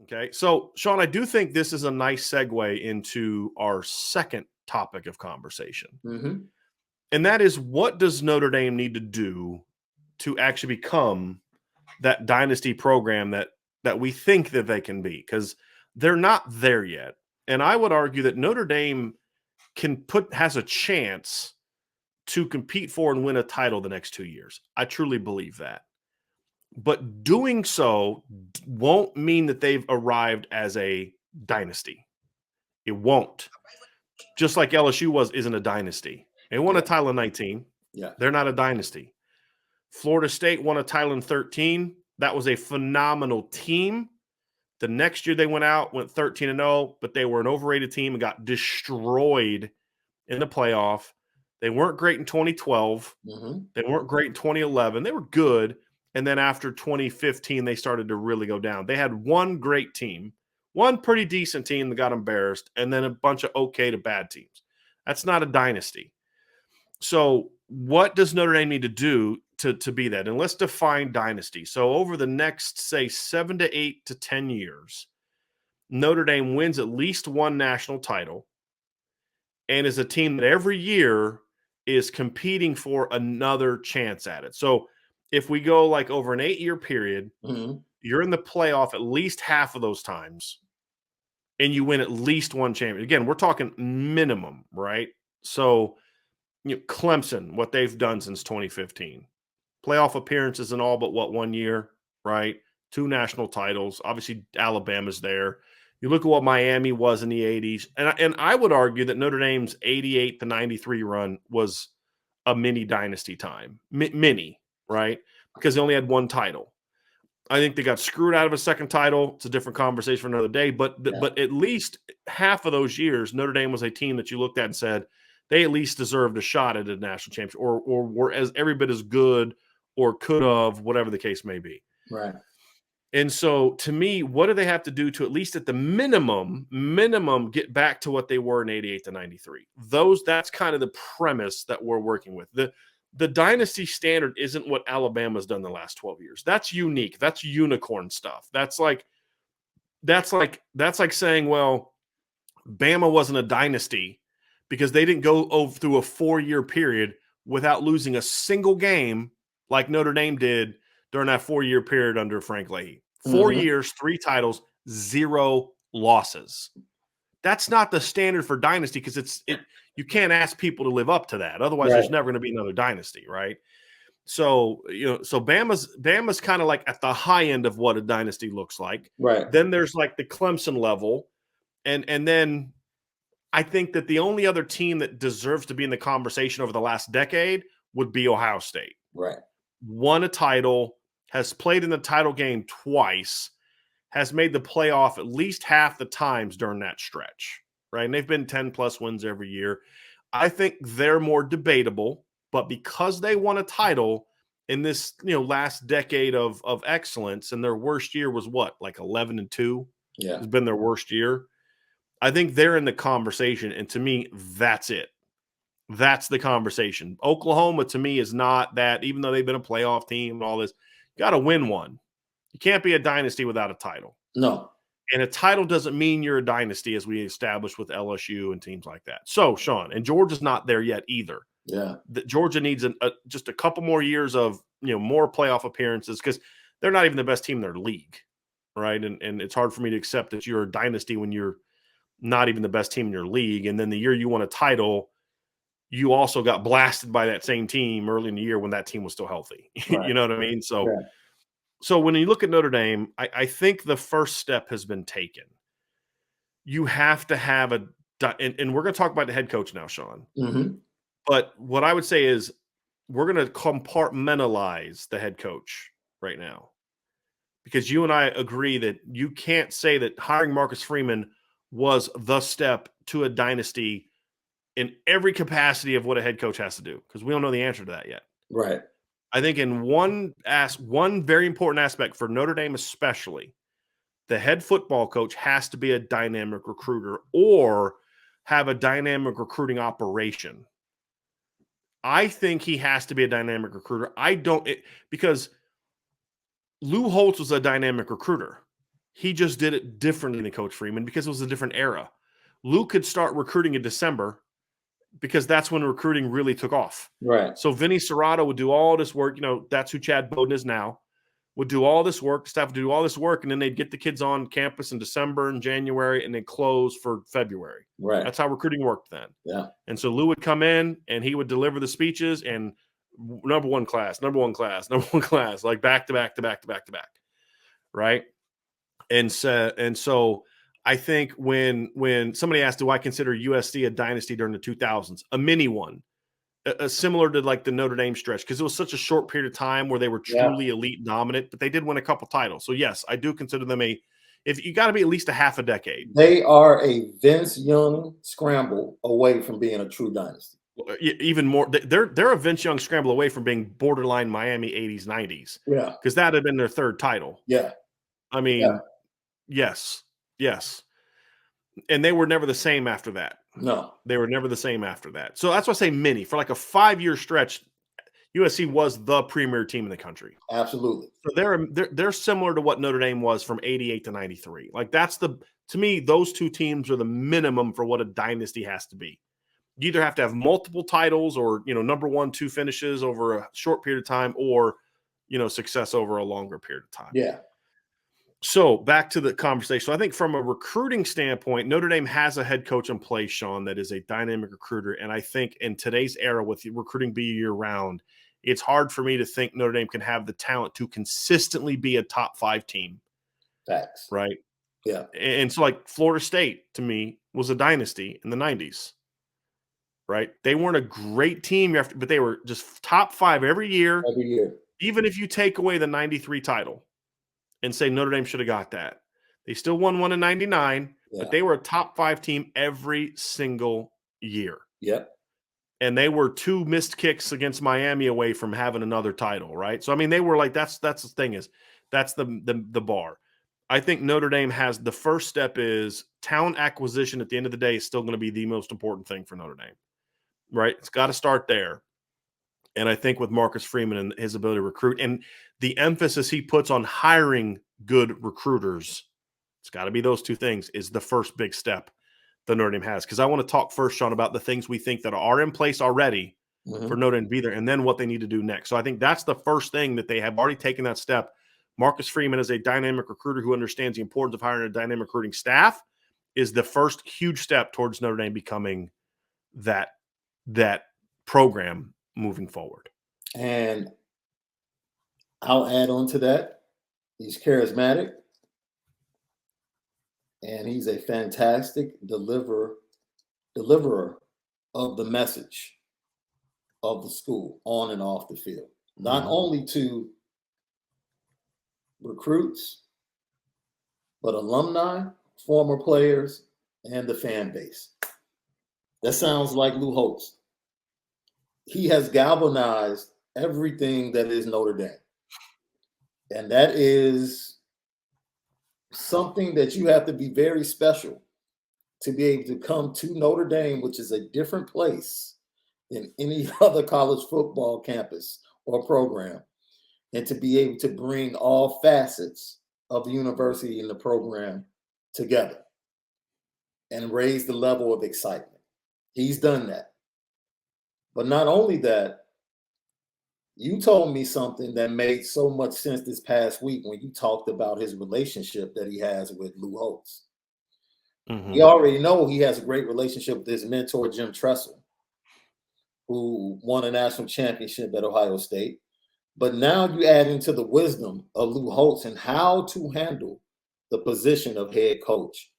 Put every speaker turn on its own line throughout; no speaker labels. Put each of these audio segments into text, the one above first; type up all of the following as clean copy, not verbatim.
Okay. So, Sean, I do think this is a nice segue into our second topic of conversation.
Mm-hmm.
And that is, what does Notre Dame need to do to actually become that dynasty program that we think that they can be? Because they're not there yet. And I would argue that Notre Dame has a chance to compete for and win a title the next 2 years. I truly believe that. But doing so won't mean that they've arrived as a dynasty. It won't. Just like LSU isn't a dynasty. They won a title in 19.
Yeah.
They're not a dynasty. Florida State won a title in 13. That was a phenomenal team. The next year they went 13-0, but they were an overrated team and got destroyed in the playoff. They weren't great in 2012.
Mm-hmm.
They weren't great in 2011. They were good. And then after 2015, they started to really go down. They had one great team, one pretty decent team that got embarrassed, and then a bunch of okay to bad teams. That's not a dynasty. So what does Notre Dame need to do to be that? And let's define dynasty. So over the next, say, 7 to 8 to 10 years, Notre Dame wins at least one national title and is a team that every year is competing for another chance at it. So if we go like over an 8-year period,
Mm-hmm.
you're in the playoff at least half of those times, and you win at least one championship. Again, we're talking minimum, right? So Clemson, what they've done since 2015. Playoff appearances in all but 1 year, right? 2 national titles. Obviously, Alabama's there. You look at what Miami was in the 80s, and I would argue that Notre Dame's 88 to 93 run was a mini dynasty time. Mini, right? Because they only had one title. I think they got screwed out of a second title. It's a different conversation for another day. But at least half of those years, Notre Dame was a team that you looked at and said they at least deserved a shot at a national championship, or were as every bit as good or could have, whatever the case may be.
Right.
And so, to me, what do they have to do to at least at the minimum get back to what they were in 88 to 93? That's kind of the premise that we're working with. The dynasty standard isn't what Alabama's done the last 12 years. That's unique. That's unicorn stuff. That's like saying, well, Bama wasn't a dynasty because they didn't go through a 4-year period without losing a single game like Notre Dame did during that 4-year period under Frank Leahy. 4 years, 3 titles, 0 losses. That's not the standard for dynasty because you can't ask people to live up to that. Otherwise, there's never going to be another dynasty, right? So, so Bama's kind of like at the high end of what a dynasty looks like.
Right.
Then there's like the Clemson level. And then I think that the only other team that deserves to be in the conversation over the last decade would be Ohio State.
Right.
Won a title, has played in the title game twice, has made the playoff at least half the times during that stretch, right? And they've been 10-plus wins every year. I think they're more debatable, but because they won a title in this, last decade of excellence, and their worst year was what, like 11-2?
Yeah.
It's been their worst year. I think they're in the conversation, and to me, that's it. That's the conversation. Oklahoma, to me, is not that, even though they've been a playoff team and all this, you got to win one. You can't be a dynasty without a title.
No.
And a title doesn't mean you're a dynasty, as we established with LSU and teams like that. So, Sean, and Georgia's not there yet either.
Yeah.
Georgia needs just a couple more years of, more playoff appearances because they're not even the best team in their league, right? And it's hard for me to accept that you're a dynasty when you're not even the best team in your league. And then the year you won a title, you also got blasted by that same team early in the year when that team was still healthy.
Right.
You know what I mean? So when you look at Notre Dame, I think the first step has been taken. You have to have and we're going to talk about the head coach now, Sean.
Mm-hmm.
But what I would say is we're going to compartmentalize the head coach right now, because you and I agree that you can't say that hiring Marcus Freeman was the step to a dynasty in every capacity of what a head coach has to do, because we don't know the answer to that yet.
Right.
I think in one very important aspect for Notre Dame especially, the head football coach has to be a dynamic recruiter or have a dynamic recruiting operation. I think he has to be a dynamic recruiter. Because Lou Holtz was a dynamic recruiter. He just did it differently than Coach Freeman because it was a different era. Lou could start recruiting in December because that's when recruiting really took off.
Right.
So Vinny Serrato would do all this work. That's who Chad Bowden is now. Would do all this work, staff would do all this work, and then they'd get the kids on campus in December and January and then close for February.
Right.
That's how recruiting worked then.
Yeah.
And so Lou would come in and he would deliver the speeches and number one class, like back to back. Right. And so I think when somebody asked, do I consider USC a dynasty during the 2000s, a mini one, similar to like the Notre Dame stretch, because it was such a short period of time where they were truly elite dominant, but they did win a couple titles. So yes, I do consider them if you got to be at least a half a decade.
They are a Vince Young scramble away from being a true dynasty.
Even more, they're a Vince Young scramble away from being borderline Miami 80s, 90s.
Yeah.
Because that had been their third title.
Yeah.
I mean, yes. And they were never the same after that.
No.
They were never the same after that. So that's why I say mini. For like a 5-year stretch, USC was the premier team in the country.
Absolutely.
So they're similar to what Notre Dame was from 88 to 93. Like to me, those two teams are the minimum for what a dynasty has to be. You either have to have multiple titles or, number 1, 2 finishes over a short period of time or, success over a longer period of time.
Yeah.
So back to the conversation. I think from a recruiting standpoint, Notre Dame has a head coach in place, Sean, that is a dynamic recruiter. And I think in today's era with recruiting be year round, it's hard for me to think Notre Dame can have the talent to consistently be a top 5 team.
Facts.
Right.
Yeah.
And so like Florida State to me was a dynasty in the 90s. Right. They weren't a great team, but they were just top 5 every year.
Every year.
Even if you take away the 93 title and say Notre Dame should have got that. They still won one in 99, but they were a top 5 team every single year.
Yep.
And they were 2 missed kicks against Miami away from having another title, right? So, I mean, they were like, that's the thing that's the bar. I think Notre Dame has the first step is talent acquisition at the end of the day is still going to be the most important thing for Notre Dame, right? It's got to start there. And I think with Marcus Freeman and his ability to recruit and the emphasis he puts on hiring good recruiters, it's got to be those 2 things is the first big step that Notre Dame has. Because I want to talk first, Sean, about the things we think that are in place already for Notre Dame to be there and then what they need to do next. So I think that's the first thing that they have already taken that step. Marcus Freeman is a dynamic recruiter who understands the importance of hiring a dynamic recruiting staff is the first huge step towards Notre Dame becoming that program moving forward.
And I'll add on to that. He's charismatic and he's a fantastic deliverer of the message of the school on and off the field, not only to recruits, but alumni, former players, and the fan base. That sounds like Lou Holtz. He has galvanized everything that is Notre Dame. And that is something that you have to be very special to be able to come to Notre Dame, which is a different place than any other college football campus or program, and to be able to bring all facets of the university and the program together and raise the level of excitement. He's done that. But not only that, you told me something that made so much sense this past week when you talked about his relationship that he has with Lou Holtz. We already know he has a great relationship with his mentor, Jim Tressel, who won a national championship at Ohio State. But now you add into the wisdom of Lou Holtz and how to handle the position of head coach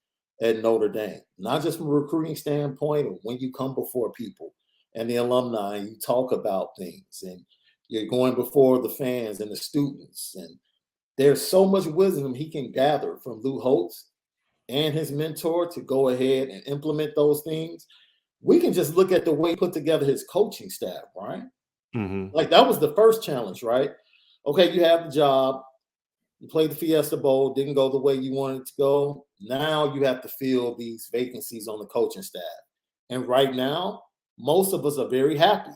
at Notre Dame, not just from a recruiting standpoint or when you come before people and the alumni and you talk about things and you're going before the fans and the students. And there's so much wisdom he can gather from Lou Holtz and his mentor to go ahead and implement those things. We can just look at the way he put together his coaching staff, right? Like that was the first challenge, right? Okay, you have the job. You played the Fiesta Bowl, didn't go the way you wanted it to go. Now you have to fill these vacancies on the coaching staff. And right now, most of us are very happy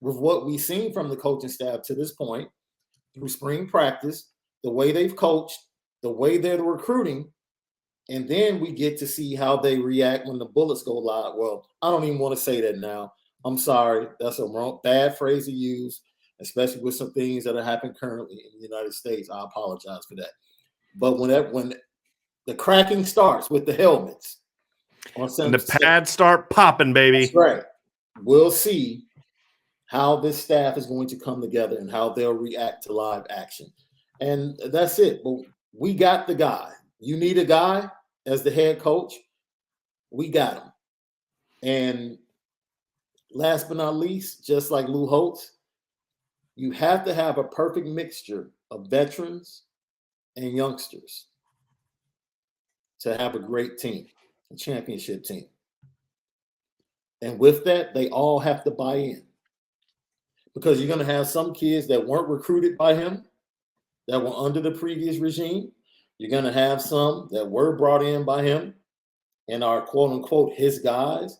with what we've seen from the coaching staff to this point through spring practice, the way they've coached, the way they're recruiting. And then we get to see how they react when the bullets go live. Well, I don't even want to say that now. I'm sorry. That's a bad phrase to use, especially with some things that are happening currently in the United States. I apologize for that. But when the cracking starts with the helmets,
and the pads start popping, baby.
That's right. We'll see how this staff is going to come together and how they'll react to live action. And that's it. But we got the guy. You need a guy as the head coach. We got him. And last but not least, just like Lou Holtz, you have to have a perfect mixture of veterans and youngsters to have a great team, a championship team. And with that, they all have to buy in. Because you're going to have some kids that weren't recruited by him, that were under the previous regime. You're going to have some that were brought in by him and are, quote unquote, his guys.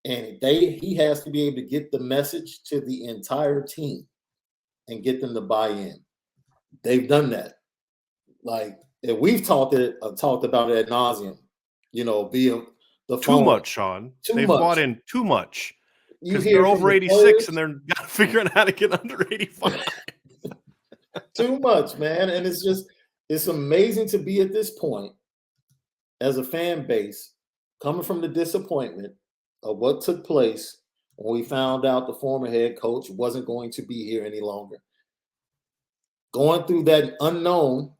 And he has to be able to get the message to the entire team and get them to buy in. They've done that. Like, we've talked about it ad nauseum, being the
too
phone.
Much, Sean. They've bought in too much. Because they're over 86
players,
and they're figuring out how to get under 85.
Too much, man. And it's amazing to be at this point as a fan base, coming from the disappointment of what took place when we found out the former head coach wasn't going to be here any longer. Going through that unknown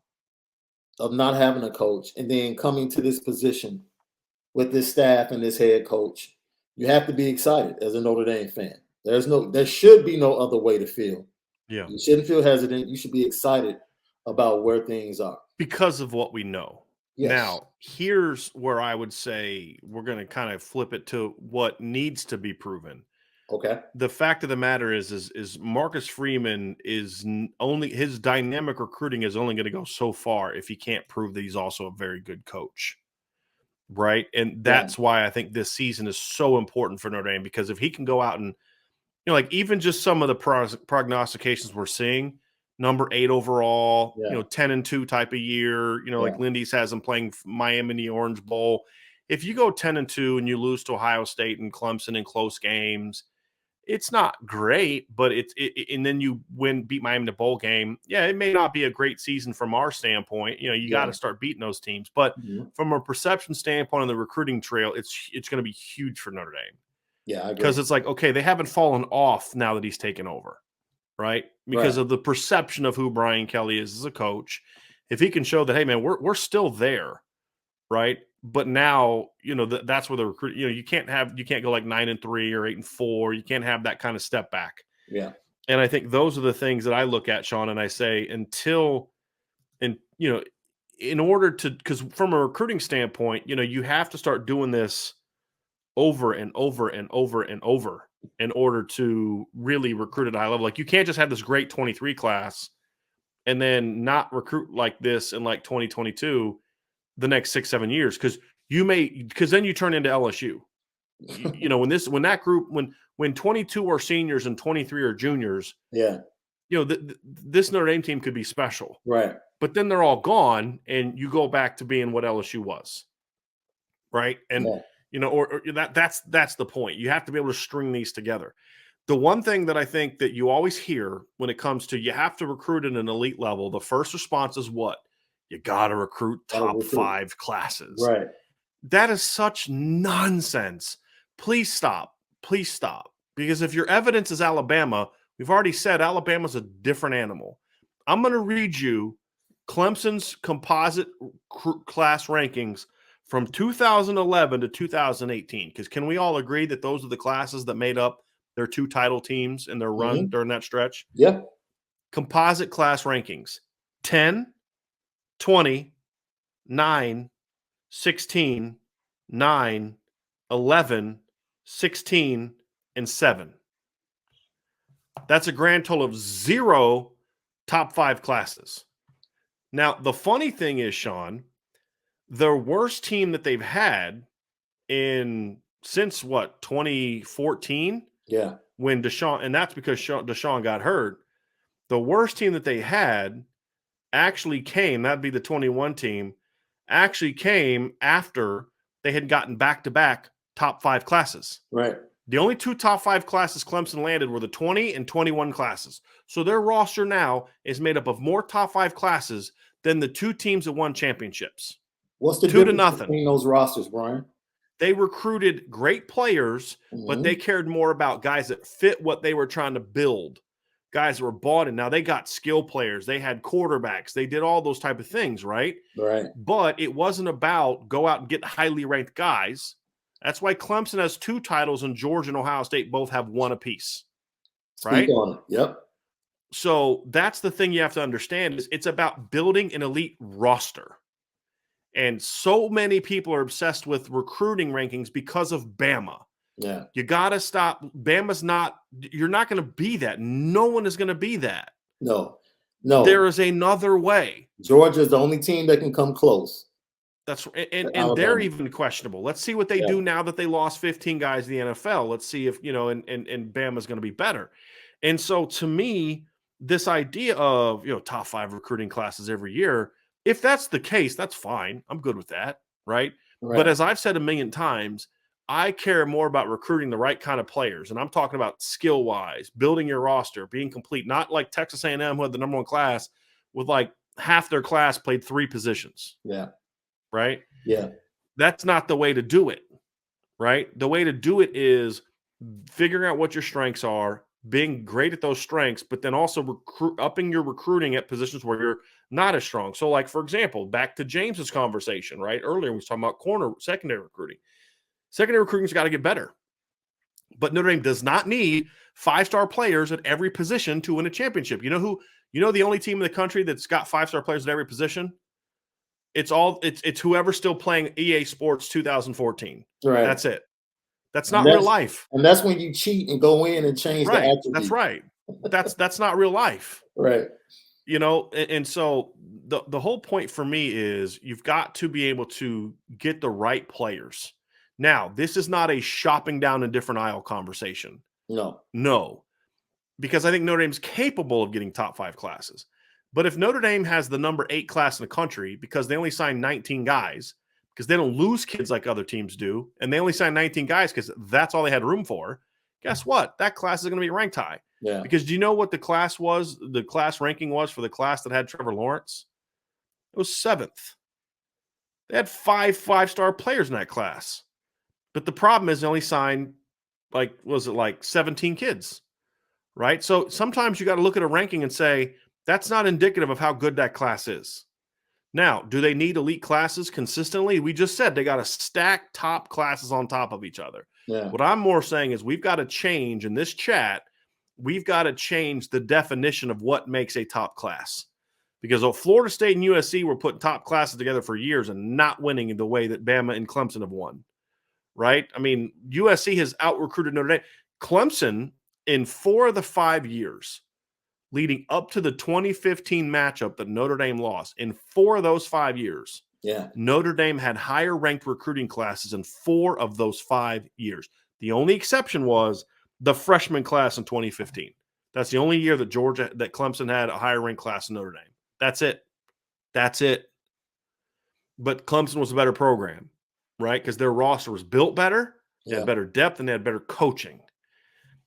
of not having a coach and then coming to this position with this staff and this head coach. You have to be excited as a Notre Dame fan. There should be no other way to feel.
Yeah.
You shouldn't feel hesitant. You should be excited about where things are.
Because of what we know.
Yes.
Now, here's where I would say we're going to kind of flip it to what needs to be proven.
Okay.
The fact of the matter is Marcus Freeman is only, his dynamic recruiting is only going to go so far if he can't prove that he's also a very good coach. Right. And that's why I think this season is so important for Notre Dame, because if he can go out and, like even just some of the prognostications we're seeing, number 8 overall, 10-2 type of year, like Lindy's has them playing Miami in the Orange Bowl. If you go 10-2 and you lose to Ohio State and Clemson in close games, it's not great, but and then you beat Miami in the bowl game. Yeah, it may not be a great season from our standpoint. You got to start beating those teams. But from a perception standpoint on the recruiting trail, it's going to be huge for Notre Dame.
Yeah, I agree.
Because it's like, okay, they haven't fallen off now that he's taken over, right? Because of the perception of who Brian Kelly is as a coach. If he can show that, hey, man, we're still there, right? But now, that's where the recruit, you can't go like 9-3 or 8-4. You can't have that kind of step back.
Yeah.
And I think those are the things that I look at, Sean, and I say in order to, because from a recruiting standpoint, you have to start doing this over and over and over and over in order to really recruit at a high level. Like, you can't just have this great 23 class and then not recruit like this in like 2022 the next 6-7 years, because then you turn into LSU. when that group, when 22 are seniors and 23 are juniors, this Notre Dame team could be special,
right? But
then they're all gone, and you go back to being what LSU was, right? And or that's the point. You have to be able to string these together. The one thing that I think that you always hear when it comes to you have to recruit at an elite level, the first response is what? You got to recruit top 5 classes.
Right.
That is such nonsense. Please stop. Please stop. Because if your evidence is Alabama, we've already said Alabama's a different animal. I'm going to read you Clemson's composite class rankings from 2011 to 2018. Because can we all agree that those are the classes that made up their 2 title teams in their run during that stretch?
Yeah.
Composite class rankings: 10, 20, 9, 16, 9, 11, 16, and 7. That's a grand total of 0 top 5 classes. Now, the funny thing is, Sean, the worst team that they've had since 2014?
Yeah.
When Deshaun, and that's because Deshaun got hurt. The worst team that they had actually came, that'd be the 21 team, actually came after they had gotten back-to-back top 5 classes.
Right.
The only 2 top 5 classes Clemson landed were the 20 and 21 classes. So their roster now is made up of more top 5 classes than the 2 teams that won championships.
What's the
2-0
difference between those rosters, Brian?
They recruited great players, but they cared more about guys that fit what they were trying to build. Guys that were bought in. Now, they got skill players. They had quarterbacks. They did all those type of things, right?
Right.
But it wasn't about go out and get highly ranked guys. That's why Clemson has 2 titles and Georgia and Ohio State both have 1 apiece, right?
Speak on it. Yep.
So that's the thing you have to understand is it's about building an elite roster. And so many people are obsessed with recruiting rankings because of Bama.
Yeah.
You got to stop. Bama's not – you're not going to be that. No one is going to be that.
No.
There is another way.
Georgia is the only team that can come close.
That's and they're even questionable. Let's see what they do now that they lost 15 guys in the NFL. Let's see if, you know, and Bama's going to be better. And so to me, this idea of, you know, top 5 recruiting classes every year, if that's the case, that's fine. I'm good with that, right? But as I've said a million times, I care more about recruiting the right kind of players. And I'm talking about skill-wise, building your roster, being complete, not like Texas A&M who had the #1 class with like half their class played 3 positions.
Yeah.
Right?
Yeah.
That's not the way to do it, right? The way to do it is figuring out what your strengths are, being great at those strengths, but then also upping your recruiting at positions where you're not as strong. So, like, for example, back to James's conversation, right? Earlier, we was talking about secondary recruiting. Secondary recruiting's got to get better. But Notre Dame does not need 5-star players at every position to win a championship. You know the only team in the country that's got 5-star players at every position? It's whoever's still playing EA Sports 2014.
Right.
That's it. That's not real life.
And that's when you cheat and go in and change the attributes.
That's right. That's not real life.
Right.
You know, and so the whole point for me is you've got to be able to get the right players. Now, this is not a shopping down a different aisle conversation. No. Because I think Notre Dame's capable of getting top 5 classes. But if Notre Dame has the #8 class in the country because they only signed 19 guys, because they don't lose kids like other teams do, and they only signed 19 guys because that's all they had room for, guess what? That class is going to be ranked high.
Yeah.
Because do you know what the class ranking was for the class that had Trevor Lawrence? It was 7th. They had 5 5-star players in that class. But the problem is they only signed, 17 kids, right? So sometimes you got to look at a ranking and say, that's not indicative of how good that class is. Now, do they need elite classes consistently? We just said they got to stack top classes on top of each other.
Yeah.
What I'm more saying is we've got to change in this chat. We've got to change the definition of what makes a top class. Because Florida State and USC were putting top classes together for years and not winning in the way that Bama and Clemson have won. Right? I mean, USC has out-recruited Notre Dame. Clemson, in 4 of the 5 years leading up to the 2015 matchup that Notre Dame lost, in 4 of those 5 years, Notre Dame had higher ranked recruiting classes in 4 of those 5 years. The only exception was the freshman class in 2015. That's the only year that Clemson had a higher ranked class than Notre Dame. That's it. But Clemson was a better program, right? Because their roster was built better, they had better depth, and they had better coaching.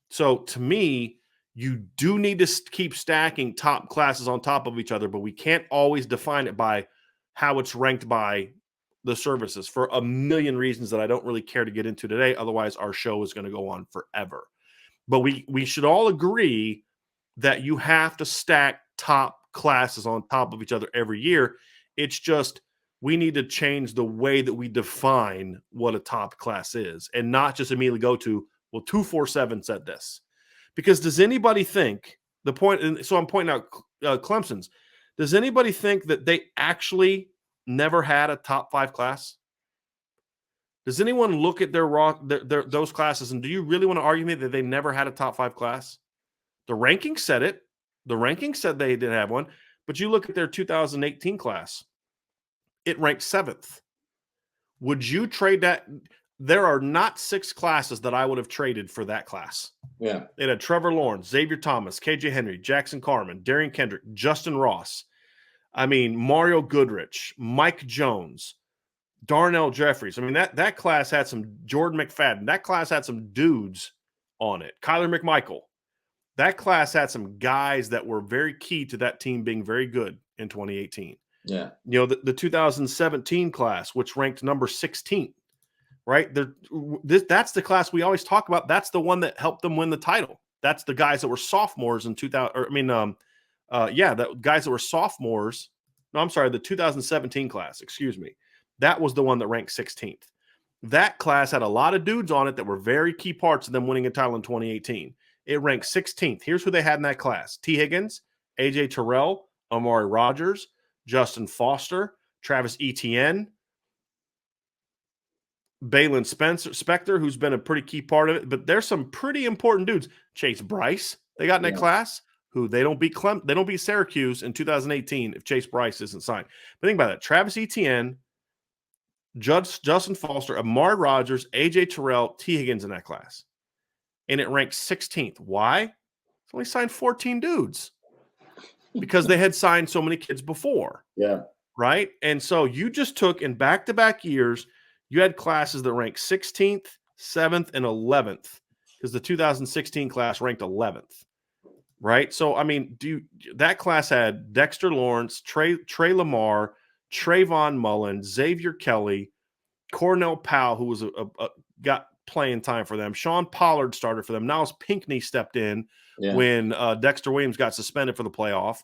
So to me, you do need to keep stacking top classes on top of each other, but we can't always define it by how it's ranked by the services for a million reasons that I don't really care to get into today. Otherwise, our show is going to go on forever. But we should all agree that you have to stack top classes on top of each other every year. It's just we need to change the way that we define what a top class is and not just immediately go to, well, 247 said this. Because does anybody think the point, and so I'm pointing out Clemson's, does anybody think that they actually never had a top 5 class? Does anyone look at those classes and do you really want to argue me that they never had a top 5 class? The rankings said it. The rankings said they didn't have one, but you look at their 2018 class, it ranked 7th. Would you trade that? There are not 6 classes that I would have traded for that class.
Yeah.
It had Trevor Lawrence, Xavier Thomas, KJ Henry, Jackson Carman, Darian Kendrick, Justin Ross. I mean, Mario Goodrich, Mike Jones, Darnell Jeffries. I mean, that class had some Jordan McFadden. That class had some dudes on it. Kyler McMichael. That class had some guys that were very key to that team being very good in 2018.
Yeah.
You know, the 2017 class, which ranked number 16, right? That's the class we always talk about. That's the one that helped them win the title. That's the guys that were sophomores in 2000. Or, I mean, the guys that were sophomores. No, I'm sorry, the 2017 class. Excuse me. That was the one that ranked 16th. That class had a lot of dudes on it that were very key parts of them winning a title in 2018. It ranked 16th. Here's who they had in that class: T. Higgins, AJ Terrell, Amari Rogers, Justin Foster, Travis Etienne, Balin Spector, who's been a pretty key part of it. But there's some pretty important dudes. Chase Bryce, they got in that class, who they don't beat Syracuse in 2018 if Chase Bryce isn't signed. But think about it: Travis Etienne, Justin Foster, Amari Rogers, AJ Terrell, T. Higgins in that class. And it ranked 16th. Why? It's only signed 14 dudes because they had signed so many kids before.
Yeah.
Right? And so you just took in back-to-back years, you had classes that ranked 16th, 7th, and 11th because the 2016 class ranked 11th. Right? So, I mean, that class had Dexter Lawrence, Trey Lamar, Trayvon Mullen, Xavier Kelly, Cornell Powell, who was got playing time for them. Sean Pollard started for them. Niles Pinckney stepped in when Dexter Williams got suspended for the playoff.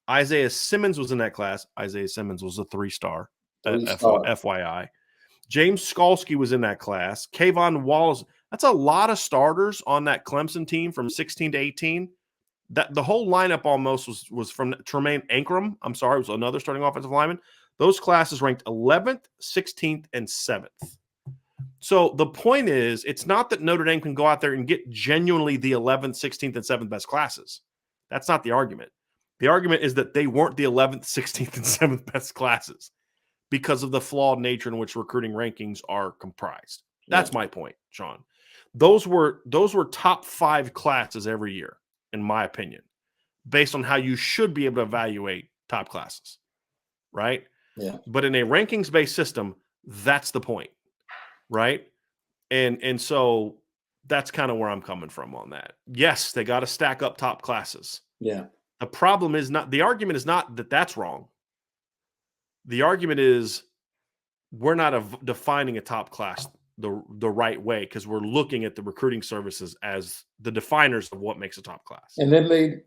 Isaiah Simmons was in that class. Isaiah Simmons was a three-star. FYI. James Skalski was in that class. Kayvon Wallace. That's a lot of starters on that Clemson team from 16 to 18. That the whole lineup almost was from Tremaine Ankrum. I'm sorry, it was another starting offensive lineman. Those classes ranked 11th, 16th, and 7th. So the point is, it's not that Notre Dame can go out there and get genuinely the 11th, 16th, and 7th best classes. That's not the argument. The argument is that they weren't the 11th, 16th, and 7th best classes because of the flawed nature in which recruiting rankings are comprised. That's my point, Sean. Those were top 5 classes every year, in my opinion, based on how you should be able to evaluate top classes, right?
Yeah.
But in a rankings-based system, that's the point. Right. And so that's kind of where I'm coming from on that. Yes, they got to stack up top classes.
Yeah.
The problem is not, the argument is not that that's wrong. The argument is we're not defining a top class the right way because we're looking at the recruiting services as the definers of what makes a top class.
And then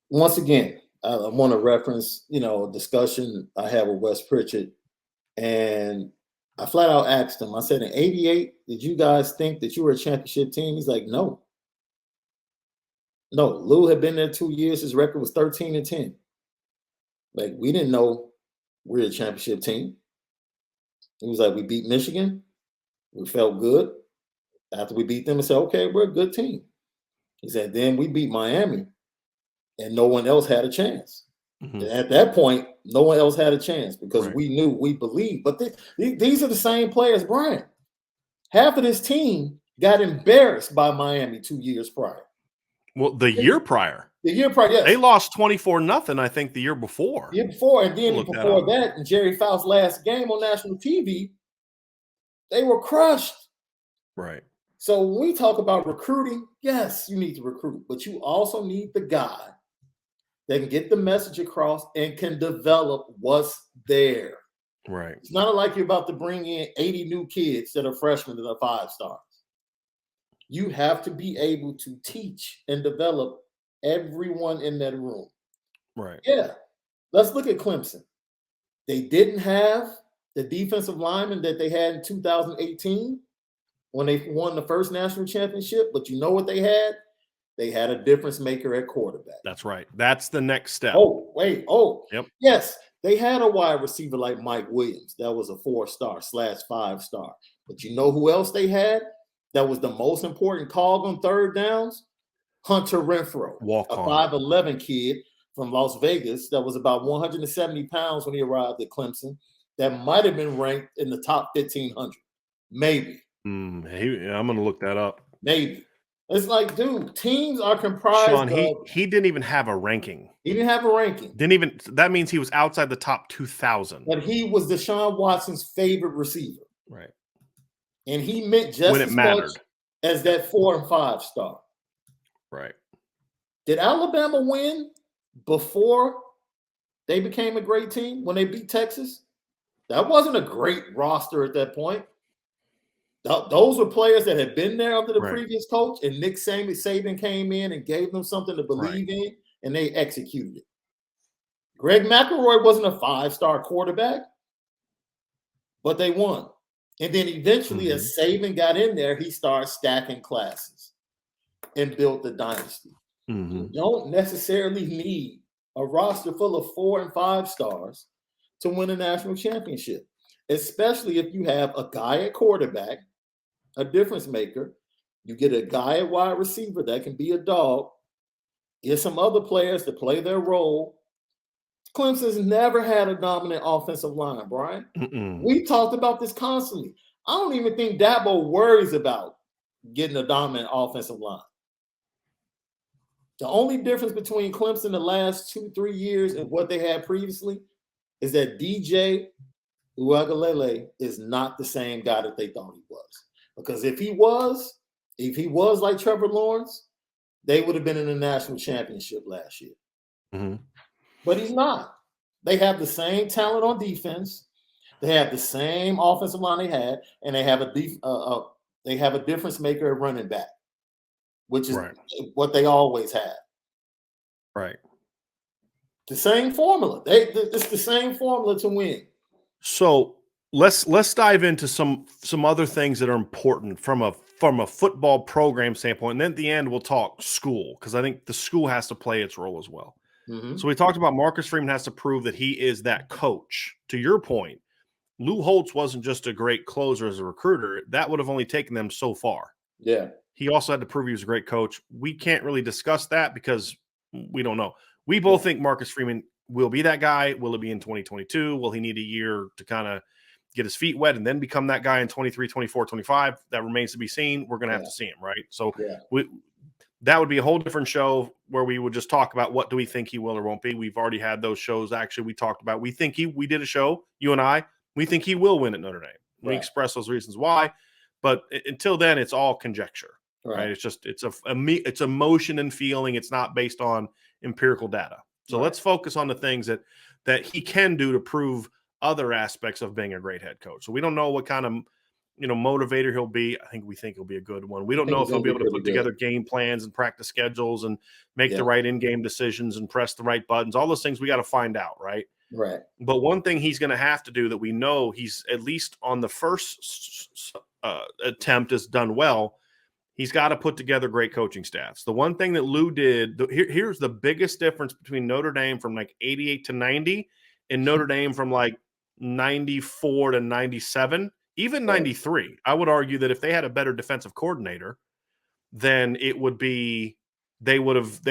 once again, I want to reference, a discussion I had with Wes Pritchett, and I flat out asked him, I said, in 88, did you guys think that you were a championship team? He's like, no. No, Lou had been there 2 years. His record was 13-10. Like, we didn't know we were a championship team. He was like, we beat Michigan. We felt good. After we beat them, I said, okay, we're a good team. He said, then we beat Miami, and no one else had a chance. Mm-hmm. At that point, no one else had a chance because we knew, we believed. But these are the same players, Brian. Half of this team got embarrassed by Miami 2 years prior.
Well, the year prior.
The year prior, yes.
They lost 24-0, I think, the year before.
The year before, and then before that, in Jerry Faust's last game on national TV, they were crushed.
Right.
So when we talk about recruiting, yes, you need to recruit, but you also need the guy that can get the message across and can develop what's there.
Right.
It's not like you're about to bring in 80 new kids that are freshmen that are 5-stars. You have to be able to teach and develop everyone in that room.
Right.
Yeah. Let's look at Clemson. They didn't have the defensive lineman that they had in 2018 when they won the first national championship, but you know what they had? They had a difference maker at quarterback.
That's right. That's the next step.
Oh, wait. Oh,
yep.
Yes. They had a wide receiver like Mike Williams. That was a 4-star/5-star. But you know who else they had? That was the most important cog on third downs? Hunter Renfrow, a 5'11" kid from Las Vegas that was about 170 pounds when he arrived at Clemson. That might have been ranked in the top 1,500. Maybe.
I'm going to look that up.
Maybe. It's like, dude, teams are comprised
Sean,
of.
he didn't even have a ranking.
He didn't have a ranking.
That means he was outside the top 2,000.
But he was Deshaun Watson's favorite receiver.
Right.
And he meant just
When it
as
mattered.
much as that 4 and 5 star.
Right.
Did Alabama win before they became a great team when they beat Texas? That wasn't a great roster at that point. Those were players that had been there under the previous coach, and Nick Saban came in and gave them something to believe in, and they executed it. Greg McElroy wasn't a 5-star quarterback, but they won. And then eventually, as Saban got in there, he started stacking classes and built the dynasty. You don't necessarily need a roster full of 4 and 5 stars to win a national championship, especially if you have a guy at quarterback, a difference maker. You get a guy at wide receiver that can be a dog. Get some other players to play their role. Clemson's never had a dominant offensive line, Brian. We talked about this constantly. I don't even think Dabo worries about getting a dominant offensive line. The only difference between Clemson the last 2-3 years and what they had previously is that DJ Uiagalelei is not the same guy that they thought he was. Because if he was like Trevor Lawrence, they would have been in the national championship last year. But he's not. They have the same talent on defense. They have the same offensive line they had, and they have a difference maker at running back, which is what they always had.
Right.
The same formula. It's the same formula to win.
So let's dive into some other things that are important from a football program standpoint, and then at the end we'll talk school, because I think the school has to play its role as well. So we talked about Marcus Freeman has to prove that he is that coach. To your point, Lou Holtz wasn't just a great closer as a recruiter. That would have only taken them so far.
Yeah.
He also had to prove he was a great coach. We can't really discuss that because we don't know. We both think Marcus Freeman will be that guy. Will it be in 2022? Will he need a year to kind of get his feet wet and then become that guy in 23, 24, 25? That remains to be seen. We're going to have to see him, right? So that would be a whole different show where we would just talk about what do we think he will or won't be. We've already had those shows. Actually, we talked about, we did a show, you and I, we think he will win at Notre Dame. We express those reasons why, but until then, it's all conjecture, right? It's just, it's emotion and feeling. It's not based on empirical data. So let's focus on the things that he can do to prove other aspects of being a great head coach. So we don't know what kind of, motivator he'll be. We think he'll be a good one. We don't know if he'll be able to put together game plans and practice schedules and make the right in-game decisions and press the right buttons. All those things we got to find out, right?
Right.
But one thing he's going to have to do that we know he's at least on the first attempt has done well, he's got to put together great coaching staffs. The one thing that Lou did, here's the biggest difference between Notre Dame from like 88 to 90 and Notre Dame from like 94 to 97. Even 93, I would argue that if they had a better defensive coordinator, then it would be they would have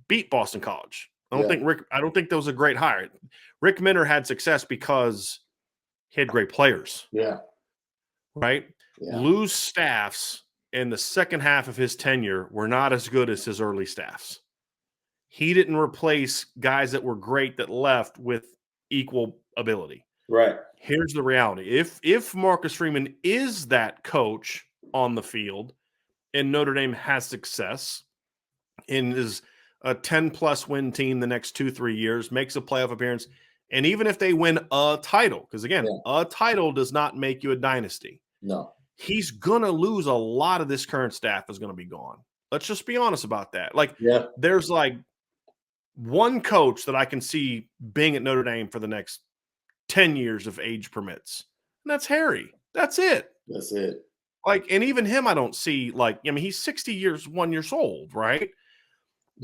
beat Boston College. I don't think that was a great hire. Rick Minner had success because he had great players.
Yeah.
Right? Yeah. Lou's staffs in the second half of his tenure were not as good as his early staffs. He didn't replace guys that were great that left with equal ability.
Right.
Here's the reality. If Marcus Freeman is that coach on the field and Notre Dame has success and is a 10-plus win team the next 2-3 years, makes a playoff appearance, and even if they win a title, because again, a title does not make you a dynasty.
No.
He's going to lose a lot of this current staff is going to be gone. Let's just be honest about that. There's like one coach that I can see being at Notre Dame for the next 10 years of age permits. And that's Harry. That's it.
That's it.
And even him, I don't see he's 61 years old, right?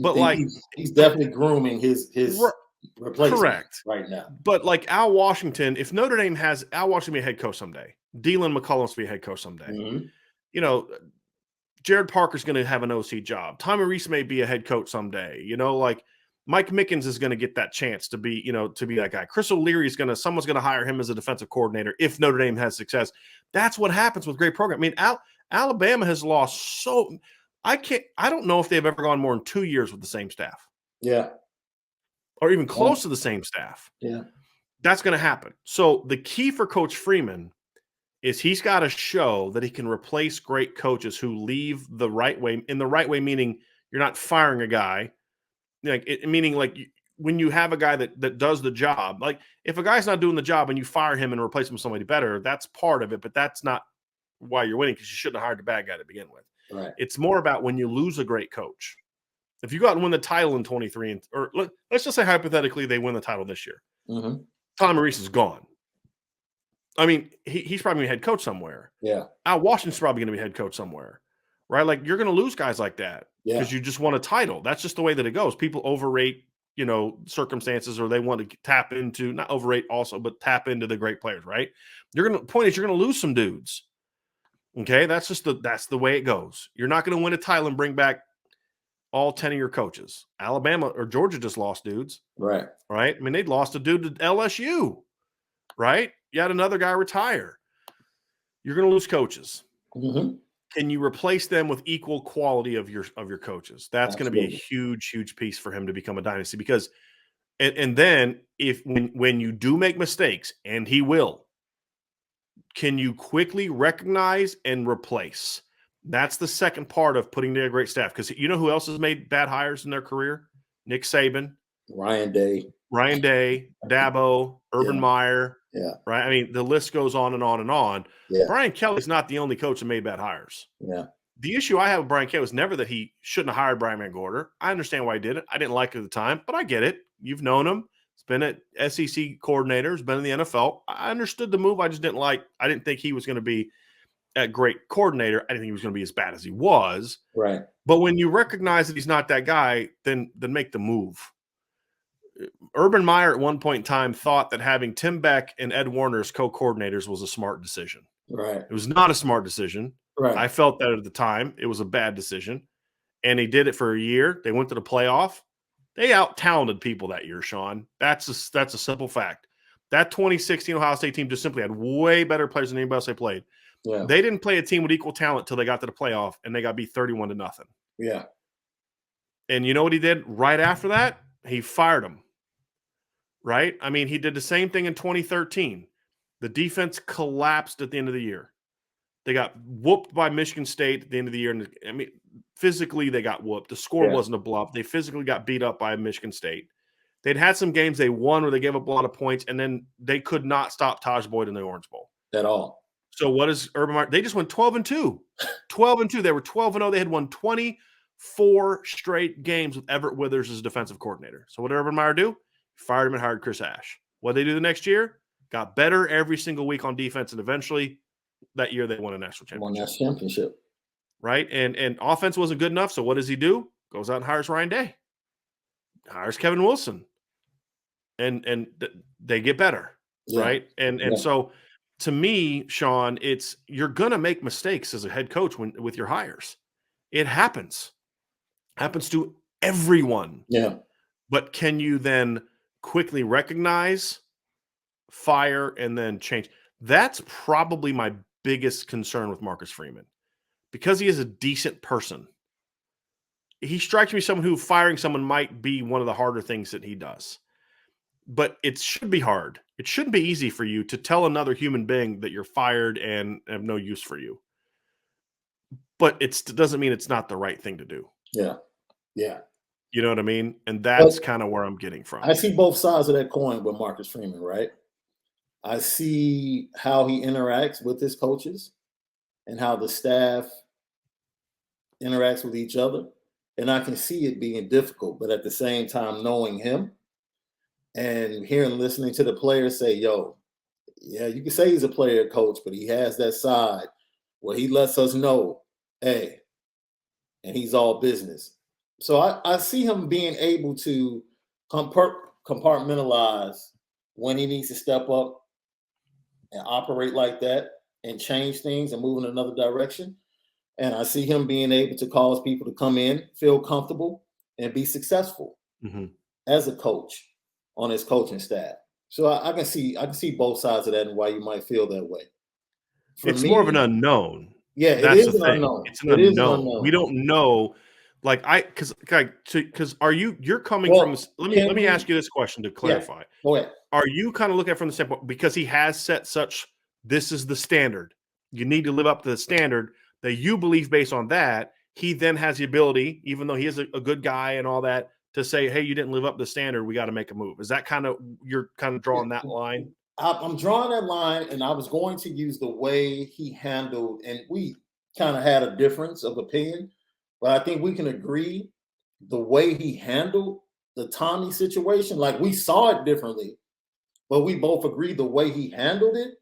But
he's definitely grooming his replacement
correct
right now.
But Al Washington, if Notre Dame has Al Washington be a head coach someday, Dylan McCullum's be a head coach someday. Jared Parker's going to have an OC job. Tommy Reese may be a head coach someday. Mike Mickens is going to get that chance to be that guy. Chris O'Leary someone's going to hire him as a defensive coordinator if Notre Dame has success. That's what happens with great program. Alabama has lost I don't know if they've ever gone more than 2 years with the same staff.
Yeah.
Or even close to the same staff.
Yeah.
That's going to happen. So the key for Coach Freeman is he's got to show that he can replace great coaches who leave the right way. In the right way, meaning you're not firing a guy, meaning when you have a guy that does the job. Like if a guy's not doing the job and you fire him and replace him with somebody better, that's part of it. But that's not why you're winning, because you shouldn't have hired a bad guy to begin with.
Right.
It's more about when you lose a great coach. If you go out and win the title in 23, or let's just say hypothetically they win the title this year, Tom Maurice is gone. I mean, he's probably going to be head coach somewhere.
Yeah.
Al Washington's probably going to be head coach somewhere, right? Like you're going to lose guys like that because you just won a title. That's just the way that it goes. People overrate, circumstances, or they want to tap into, not overrate also, but tap into the great players, right? Point is you're going to lose some dudes. Okay. That's the way it goes. You're not going to win a title and bring back all 10 of your coaches. Alabama or Georgia just lost dudes.
Right.
Right. I mean, they'd lost a dude to LSU. Right. You had another guy retire. You're going to lose coaches. Can you replace them with equal quality of your coaches? That's going to be a huge, huge piece for him to become a dynasty, because and then when you do make mistakes, and he will, can you quickly recognize and replace? That's the second part of putting together a great staff. Because you know who else has made bad hires in their career? Nick Saban,
Ryan Day,
Dabo, Urban Meyer.
Yeah.
Right. I mean, the list goes on and on and on.
Yeah.
Brian Kelly's not the only coach that made bad hires.
Yeah.
The issue I have with Brian Kelly was never that he shouldn't have hired Brian Van Gorder. I understand why he did it. I didn't like it at the time, but I get it. You've known him. He's been an SEC coordinator. He's been in the NFL. I understood the move. I didn't think he was going to be a great coordinator. I didn't think he was going to be as bad as he was.
Right.
But when you recognize that he's not that guy, then make the move. Urban Meyer at one point in time thought that having Tim Beck and Ed Warner as co-coordinators was a smart decision.
Right.
It was not a smart decision.
Right.
I felt that at the time. It was a bad decision. And he did it for a year. They went to the playoff. They out-talented people that year, Sean. That's a simple fact. That 2016 Ohio State team just simply had way better players than anybody else they played.
Yeah.
They didn't play a team with equal talent till they got to the playoff, and they got beat 31-0.
Yeah.
And you know what he did right after that? He fired him. Right? I mean, he did the same thing in 2013. The defense collapsed at the end of the year. They got whooped by Michigan State at the end of the year. And I mean, physically, they got whooped. The score wasn't a bluff. They physically got beat up by Michigan State. They'd had some games they won where they gave up a lot of points, and then they could not stop Taj Boyd in the Orange Bowl.
At all.
So what is Urban Meyer? They just went 12-2. 12-2. They were 12-0. They had won 24 straight games with Everett Withers as defensive coordinator. So what did Urban Meyer do? Fired him and hired Chris Ash. What did they do the next year? Got better every single week on defense, and eventually that year they won a national championship. Right? And offense wasn't good enough, so what does he do? Goes out and hires Ryan Day. Hires Kevin Wilson. And they get better, right? And so to me, Sean, you're going to make mistakes as a head coach with your hires. It happens. Happens to everyone.
Yeah.
But can you then quickly recognize, fire, and then change? That's probably my biggest concern with Marcus Freeman, because he is a decent person. He strikes me as someone who firing someone might be one of the harder things that he does. But it should be hard. It shouldn't be easy for you to tell another human being that you're fired and have no use for you. But it doesn't mean it's not the right thing to do.
Yeah. Yeah.
You know what I mean? And that's kind of where I'm getting from.
I see both sides of that coin with Marcus Freeman, right? I see how he interacts with his coaches and how the staff interacts with each other. And I can see it being difficult, but at the same time, knowing him and listening to the players say, yo, yeah, you can say he's a player coach, but he has that side where he lets us know, hey, and he's all business. So I see him being able to compartmentalize when he needs to step up and operate like that and change things and move in another direction. And I see him being able to cause people to come in, feel comfortable, and be successful as a coach on his coaching staff. So I can see both sides of that and why you might feel that way.
It's more of an unknown.
Yeah, it
That's the
is an
thing.
unknown.
It's an
It is an
unknown. We
unknown.
don't know. Because you're coming from
Well,
this. Let
can
me ask
we?
you this question to
Yeah,
clarify.
go ahead.
Are you kind of looking at it from the standpoint because he has set such this is the standard. You need to live up to the standard that you believe based on that. He then has the ability, even though he is a good guy and all that, to say, hey, you didn't live up to the standard. We got to make a move. Is that kind of you're kind of drawing that line?
I'm drawing that line, and I was going to use the way he handled, and we kind of had a difference of opinion, but I think we can agree the way he handled the Tommy situation, like we saw it differently, but we both agreed the way he handled it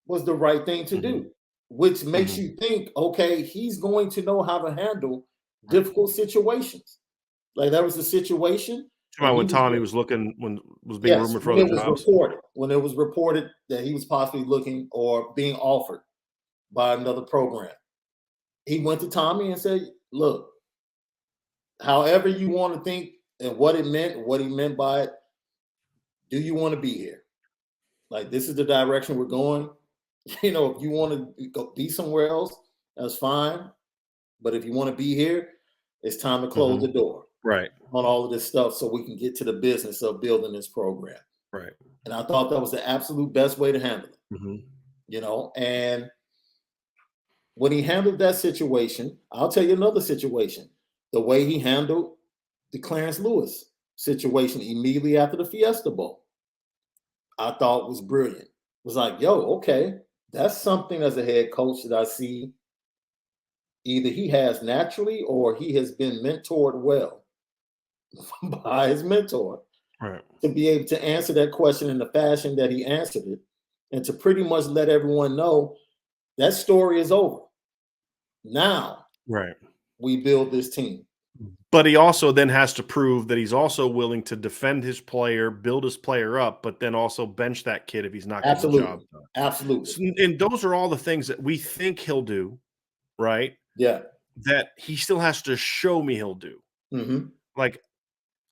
was the right thing to
Mm-hmm.
do, which makes
Mm-hmm.
you think, okay, he's going to know how to handle
Right.
difficult situations. Like there was a situation, and he
When Tommy
was
was looking when was being
yes,
rumored for other jobs.
when it was reported that he was possibly looking or being offered by another program. He went to Tommy and said, "Look, however you want to think and what it meant, what he meant by it, do you want to be here? Like this is the direction we're going. You know, if you want to go be somewhere else, that's fine. But if you want to be here, it's time to close
Mm-hmm.
the door
Right.
on all of this stuff so we can get to the business of building this program."
Right.
And I thought that was the absolute best way to handle it,
Mm-hmm.
you know. And when he handled that situation, I'll tell you another situation. The way he handled the Clarence Lewis situation immediately after the Fiesta Bowl, I thought was brilliant. It was like, yo, okay, that's something as a head coach that I see either he has naturally or he has been mentored well by his mentor
Right.
to be able to answer that question in the fashion that he answered it and to pretty much let everyone know that story is over. Now
Right.
we build this team.
But he also then has to prove that he's also willing to defend his player, build his player up, but then also bench that kid if he's not getting the job
Absolutely.
done.
Absolutely.
And those are all the things that we think he'll do, right?
Yeah.
That he still has to show me he'll do.
Hmm.
Like,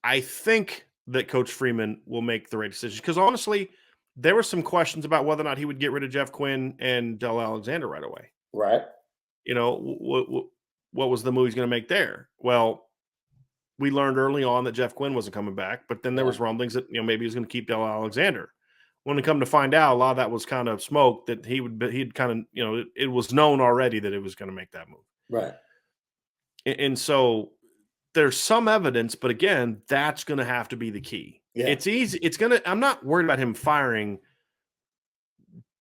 I think that Coach Freeman will make the right decision because honestly, there were some questions about whether or not he would get rid of Jeff Quinn and Del Alexander right away.
Right.
You know, what was the move he's going to make there? Well, we learned early on that Jeff Quinn wasn't coming back, but then there
Yeah.
was rumblings that maybe he was going to keep Del Alexander. When we come to find out, a lot of that was kind of smoke that he'd kind of it was known already that it was going to make that move,
Right.
and so there's some evidence, but again, that's going to have to be the key.
Yeah.
It's easy. I'm not worried about him firing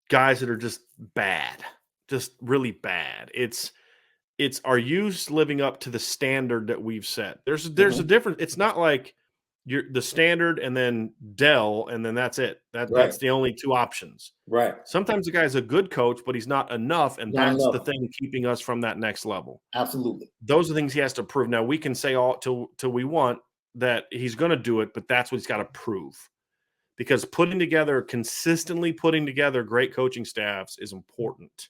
guys that are just bad, just really bad. It's are you living up to the standard that we've set? There's a
Hmm.
difference. It's not like you're the standard and then Dell and then that's it.
Right.
That's the only two options.
Right.
Sometimes the guy's a good coach, but he's not enough, and
Not
that's the
enough.
thing keeping us from that next level.
Absolutely.
Those are things he has to prove. Now we can say all till we want that he's going to do it, but that's what he's got to prove. Because consistently putting together great coaching staffs is important.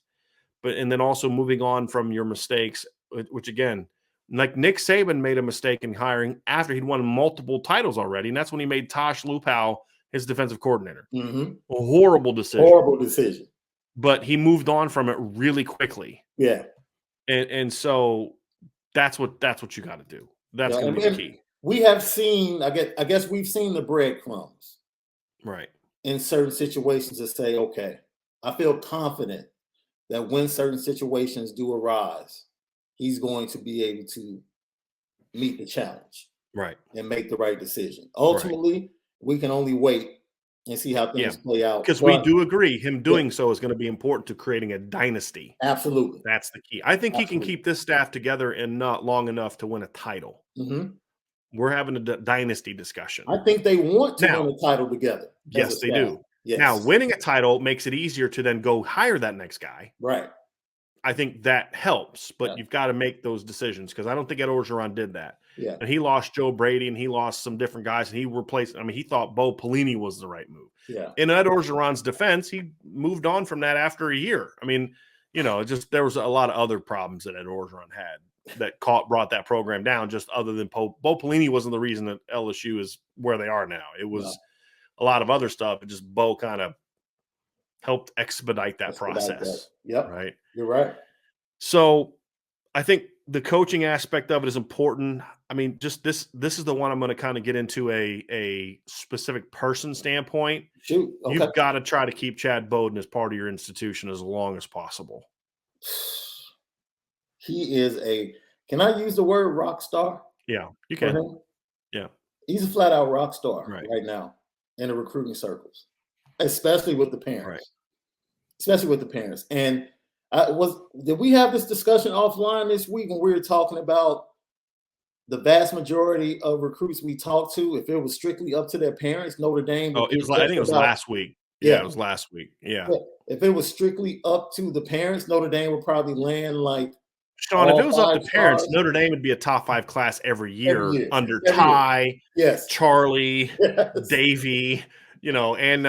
But and then also moving on from your mistakes, which again, like Nick Saban made a mistake in hiring after he'd won multiple titles already, and that's when he made Tosh Lupow his defensive coordinator.
Hmm.
A horrible decision,
Horrible decision.
but he moved on from it really quickly,
Yeah.
and so that's what you got to do. That's
Yeah.
going to be the
And
key,
we have seen, I guess we've seen the breadcrumbs
right?
in certain situations to say, okay, I feel confident that when certain situations do arise, he's going to be able to meet the challenge
Right,
and make the right decision.
right,
Ultimately, we can only wait and see how
yeah,
things play out.
because we
But
do agree him
yeah,
doing so is going to be important to creating a dynasty.
absolutely,
That's the key. I think he can
absolutely.
keep this staff together and not long enough to win a title.
Hmm.
We're having a dynasty discussion.
I think they want to
Now,
win a title together as a
yes, they
staff.
do. Now,
Yes,
winning a title makes it easier to then go hire that next guy.
right.
I think that helps,
Yeah,
but you've got to make those decisions because I don't think Ed Orgeron did that.
yeah,
And he lost Joe Brady and he lost some different guys and he replaced. I mean, he thought Bo Pelini was the right move.
yeah.
In Ed Orgeron's defense, he moved on from that after a year. I mean, just there was a lot of other problems that Ed Orgeron had that brought that program down. Just other than Bo Pelini wasn't the reason that LSU is where they are now. It
Yeah.
was a lot of other stuff. It just Bo kind of helped expedite that
Expedite that.
process,
Yep,
right?
you're right.
So I think the coaching aspect of it is important. I mean, just this is the one I'm going to kind of get into a specific person standpoint.
Shoot. Okay.
You've got to try to keep Chad Bowden as part of your institution as long as possible.
He is can I use the word rock star?
Yeah, you
For
can.
him?
Yeah.
He's a flat out rock star
Right.
right now in the recruiting circles, especially with the parents.
Right.
Especially with the parents. And did we have this discussion offline this week when we were talking about the vast majority of recruits we talked to, if it was strictly up to their parents, Notre Dame would
Oh,
be
I think it was last week. Yeah, it was last week. Yeah.
If it was strictly up to the parents, Notre Dame would probably land like
Sean, if it was up to parents,
stars.
Notre Dame would be a top 5 class every year under
Every
Ty,
year. Yes.
Charlie,
Yes.
Davey, and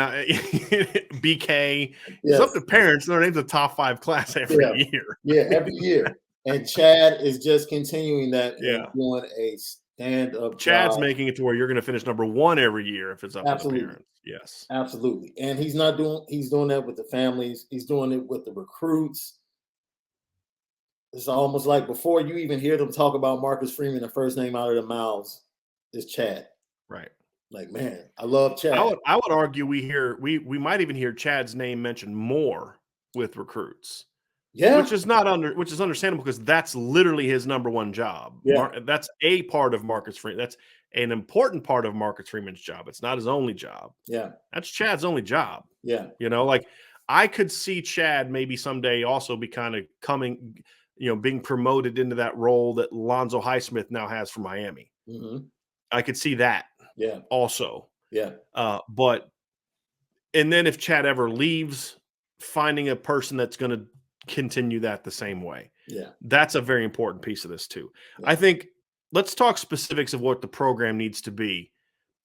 BK.
Yes.
It's up to parents. Notre Dame's a top 5 class every year.
Yeah, every year. And Chad is just continuing that and doing a stand-up
Chad's
job.
making it to where you're going to finish number 1 every year if it's up to the parents. Yes.
Absolutely. And he's doing that with the families. He's doing it with the recruits. It's almost like before you even hear them talk about Marcus Freeman, the first name out of their mouths is Chad.
Right.
Like, man, I love Chad.
I would argue we might even hear Chad's name mentioned more with recruits.
Yeah.
Which is understandable because that's literally his number 1 job.
Yeah.
That's a part of Marcus Freeman. That's an important part of Marcus Freeman's job. It's not his only job.
Yeah.
That's Chad's only job.
Yeah.
Like I could see Chad maybe someday also be kind of coming, being promoted into that role that Lonzo Highsmith now has for Miami.
Mm-hmm.
I could see that.
Yeah.
Also.
Yeah.
And then if Chad ever leaves, finding a person that's going to continue that the same way.
Yeah.
That's a very important piece of this too.
Yeah.
I think let's talk specifics of what the program needs to be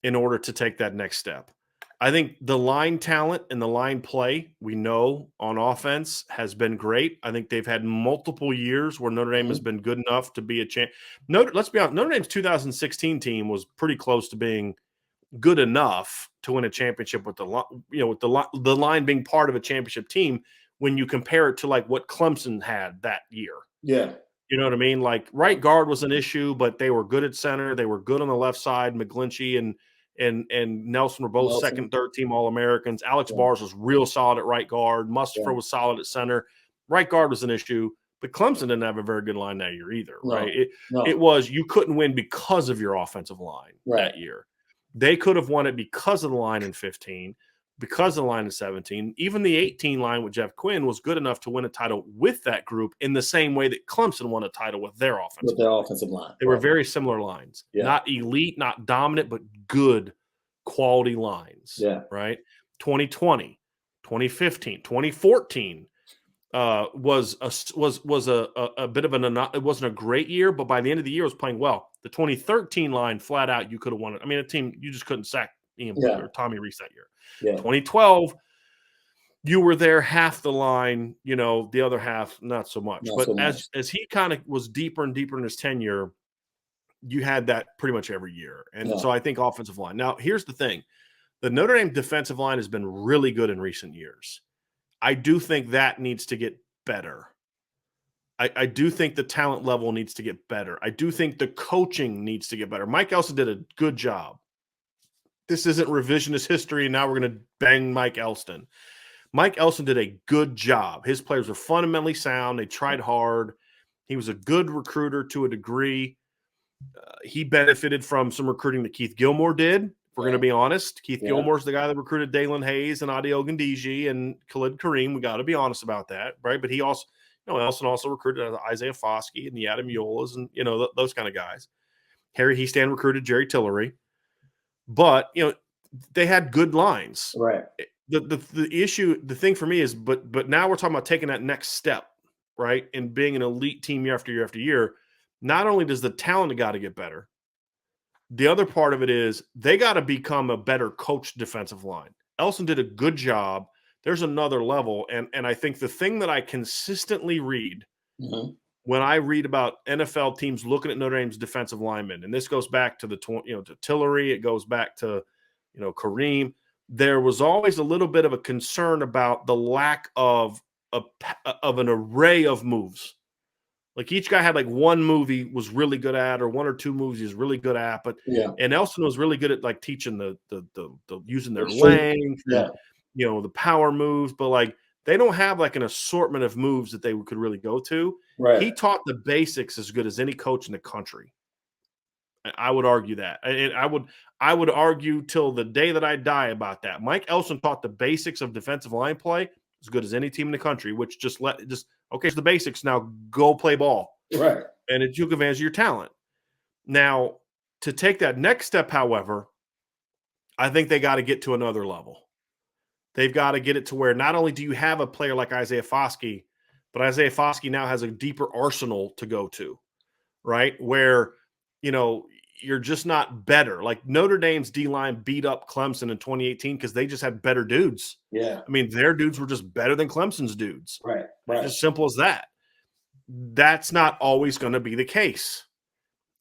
in order to take that next step. I think the line talent and the line play we know on offense has been great. I think they've had multiple years where Notre Dame has been good enough to be a champ. Let's be honest, Notre Dame's 2016 team was pretty close to being good enough to win a championship with the line being part of a championship team when you compare it to like what Clemson had that year.
Yeah.
You know what I mean? Like right guard was an issue, but they were good at center. They were good on the left side. McGlinchey and Nelson were both second, third team All-Americans. Alex Bars was real solid at right guard. Mustapher was solid at center. Right guard was an issue, but Clemson didn't have a very good line that year either, right? It was you couldn't win because of your offensive line that year. They could have won it because of the line in 15, because of the line in 17. Even the 18 line with Jeff Quinn was good enough to win a title with that group in the same way that Clemson won a title with their offensive line. They were very similar lines. Yeah. Not elite, not dominant, but good quality lines.
Yeah.
Right? 2020, 2015, 2014 was a bit of it wasn't a great year, but by the end of the year it was playing well. The 2013 line flat out you could have won it. I mean, a team you just couldn't sack Ian Book or Tommy Reese that year.
Yeah.
2012 you were there half the line, the other half not so much. As he kind of was deeper and deeper in his tenure, you had that pretty much every year. And so I think offensive line. Now, here's the thing. The Notre Dame defensive line has been really good in recent years. I do think that needs to get better. I do think the talent level needs to get better. I do think the coaching needs to get better. Mike Elston did a good job. This isn't revisionist history, and now we're going to bang Mike Elston. Mike Elston did a good job. His players were fundamentally sound. They tried hard. He was a good recruiter to a degree. He benefited from some recruiting that Keith Gilmore did. If we're going to be honest. Keith Gilmore's the guy that recruited Dalen Hayes and Adi Ogundiji and Khalid Kareem. We got to be honest about that, right? But he also, Elston also recruited Isaiah Foskey and the Adam Yolas and, those kind of guys. Harry Heastan recruited Jerry Tillery. But, they had good lines.
Right.
The issue, the thing for me is, but now we're talking about taking that next step, right? And being an elite team year after year after year. Not only does the talent got to get better, the other part of it is they got to become a better coached defensive line. Elston did a good job. There's another level. And I think the thing that I consistently read when I read about NFL teams looking at Notre Dame's defensive linemen, and this goes back to to Tillery, it goes back to, Kareem, there was always a little bit of a concern about the lack of an array of moves. Like each guy had like one movie was really good at, or one or two movies he was really good at. But and Elson was really good at like teaching the using their length and the power moves. But like they don't have like an assortment of moves that they could really go to.
Right.
He taught the basics as good as any coach in the country. I would argue that. And I would argue till the day that I die about that. Mike Elson taught the basics of defensive line play as good as any team in the country, which okay, it's the basics. Now go play ball.
Right.
And it took advantage of your talent. Now, to take that next step, however, I think they got to get to another level. They've got to get it to where not only do you have a player like Isaiah Foskey, but Isaiah Foskey now has a deeper arsenal to go to, right? Where, you're just not better. Like Notre Dame's D-line beat up Clemson in 2018 because they just had better dudes.
Yeah.
I mean, their dudes were just better than Clemson's dudes.
Right.
It's as simple as that. That's not always going to be the case.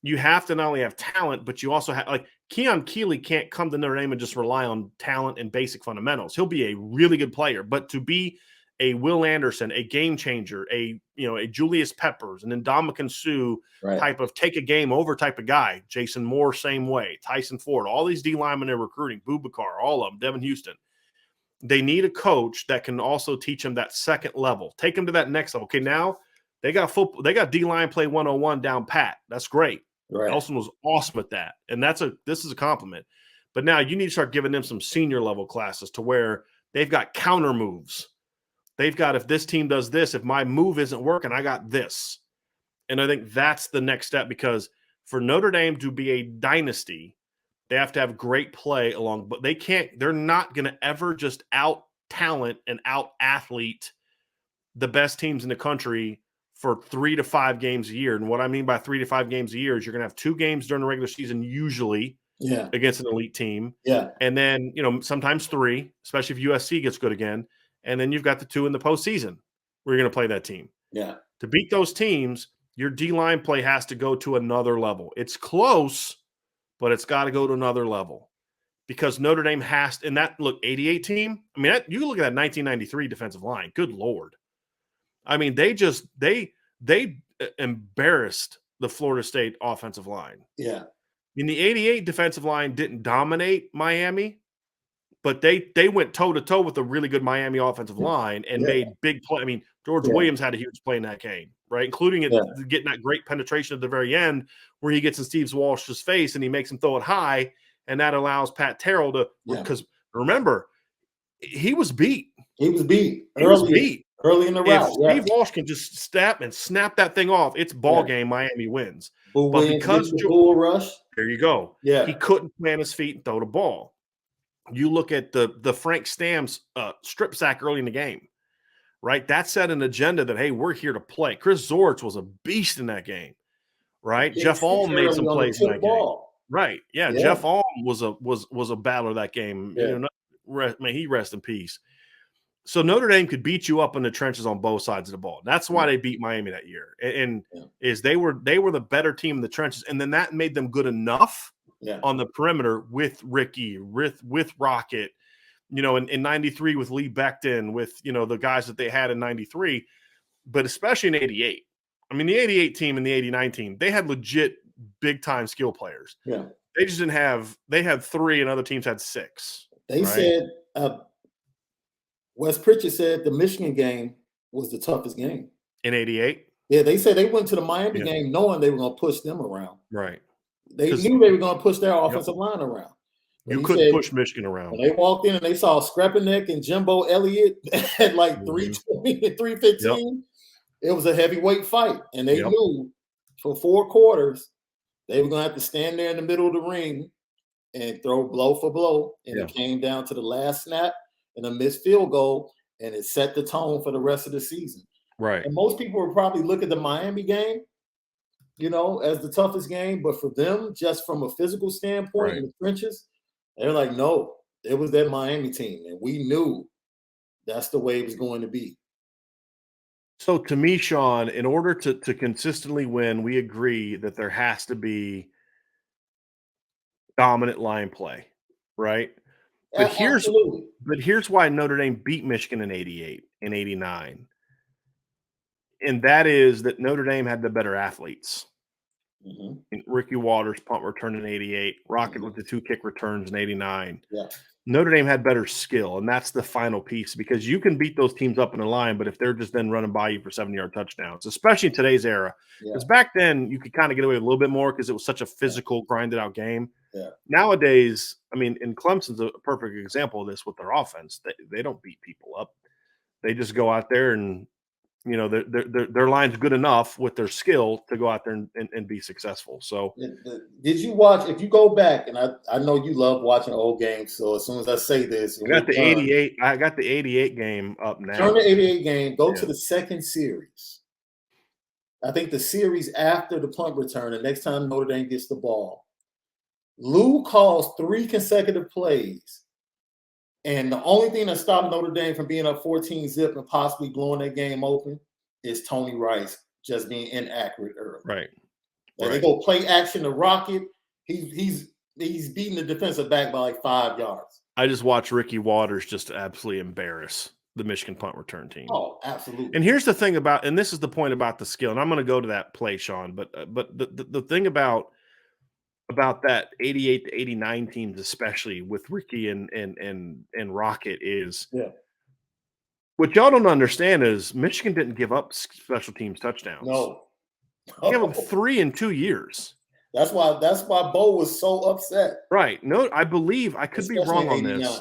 You have to not only have talent, but you also have like Keon Keeley can't come to Notre Dame and just rely on talent and basic fundamentals. He'll be a really good player, but to be a Will Anderson, a game changer, a Julius Peppers, an Ndamukong Suh type of take a game over type of guy. Jason Moore, same way. Tyson Ford, all these D linemen they're recruiting, Boubacar, all of them, Devin Houston. They need a coach that can also teach them that second level, take them to that next level. Okay, now they got football, they got D-line play 101 down pat. That's great.
Right.
Elson was awesome at that. And this is a compliment. But now you need to start giving them some senior level classes to where they've got counter moves. They've got, if this team does this, if my move isn't working, I got this. And I think that's the next step, because for Notre Dame to be a dynasty, they have to have great play along, but they're not going to ever just out talent and out athlete the best teams in the country for 3 to 5 games a year. And what I mean by 3 to 5 games a year is you're going to have 2 games during the regular season, usually against an elite team.
Yeah.
And then, sometimes 3, especially if USC gets good again. And then you've got the 2 in the postseason where you're going to play that team.
Yeah.
To beat those teams, your D-line play has to go to another level. It's close, but it's got to go to another level, because Notre Dame has to. And that, look, 88 team, I mean, you look at that 1993 defensive line. Good Lord. I mean, they embarrassed the Florida State offensive line.
Yeah.
In the 88 defensive line didn't dominate Miami, but they went toe-to-toe with a really good Miami offensive line and made big play. I mean, George Williams had a huge play in that game, right? Including getting that great penetration at the very end where he gets in Steve Walsh's face and he makes him throw it high, and that allows Pat Terrell to – because remember, he was beat.
He was beat. Early in the route.
If Steve Walsh can just snap that thing off, it's ball game. Miami wins. But because
the bull rush,
there you go.
Yeah,
he couldn't plant his feet and throw the ball. You look at the Frank Stamms strip sack early in the game, right? That set an agenda that, hey, we're here to play. Chris Zorich was a beast in that game, right? Jeff Alm made some plays in that game, right? Yeah, Jeff Alm was a battler that game. May he rest in peace. So Notre Dame could beat you up in the trenches on both sides of the ball. That's why they beat Miami that year. And is they were the better team in the trenches, and then that made them good enough on the perimeter with Ricky, with Rocket, in 93 with Lee Becton, with the guys that they had in 93, but especially in 88. I mean, the 88 team and the 89 team, they had legit big time skill players.
Yeah.
They just didn't have, they had 3 and other teams had 6.
They said Wes Pritchard said the Michigan game was the toughest game.
In 88?
Yeah, they said they went to the Miami game knowing they were going to push them around.
Right.
They knew they were going to push their offensive line around.
You couldn't push Michigan around.
When they walked in and they saw Scrapanek and Jimbo Elliott at like 320 and 315, it was a heavyweight fight. And they knew for 4 quarters, they were going to have to stand there in the middle of the ring and throw blow for blow. And it came down to the last snap and a missed field goal, and it set the tone for the rest of the season.
Right.
And most people would probably look at the Miami game, as the toughest game, but for them, just from a physical standpoint in the trenches, they're like, no, it was that Miami team, and we knew that's the way it was going to be.
So to me, Sean, in order to consistently win, we agree that there has to be dominant line play, right? But here's why Notre Dame beat Michigan in 88 and 89. And that is that Notre Dame had the better athletes.
Mm-hmm.
Ricky Waters punt return in 88, Rocket
Mm-hmm.
with the 2 kick returns in 89.
Yeah.
Notre Dame had better skill, and that's the final piece because you can beat those teams up in a line, but if they're just then running by you for 70-yard touchdowns, especially in today's era, because back then you could kind of get away with a little bit more because it was such a physical, grinded out game.
Yeah.
Nowadays, I mean, and Clemson's a perfect example of this with their offense. They don't beat people up. They just go out there and their line's good enough with their skill to go out there and be successful. So
did you watch, if you go back, and I know you love watching old games, so as soon as I say this,
I got the 88. I got the 88 game up now.
Turn the 88 game, go to the second series. I think the series after the punt return, the next time Notre Dame gets the ball. Lou calls 3 consecutive plays. And the only thing that stopped Notre Dame from being up 14-zip and possibly blowing that game open is Tony Rice just being inaccurate early.
Right.
They go play action to Rocket. He's beating the defensive back by like 5 yards.
I just watched Ricky Waters just absolutely embarrass the Michigan punt return team.
Oh, absolutely.
And here's the thing about, and this is the point about the skill, and I'm going to go to that play, Sean, but the thing about that 88 to 89 teams, especially with Ricky and Rocket, is what y'all don't understand is Michigan didn't give up special teams touchdowns.
No.
They gave up 3 in 2 years.
That's why Bo was so upset.
Right. No, I believe I could be wrong on this.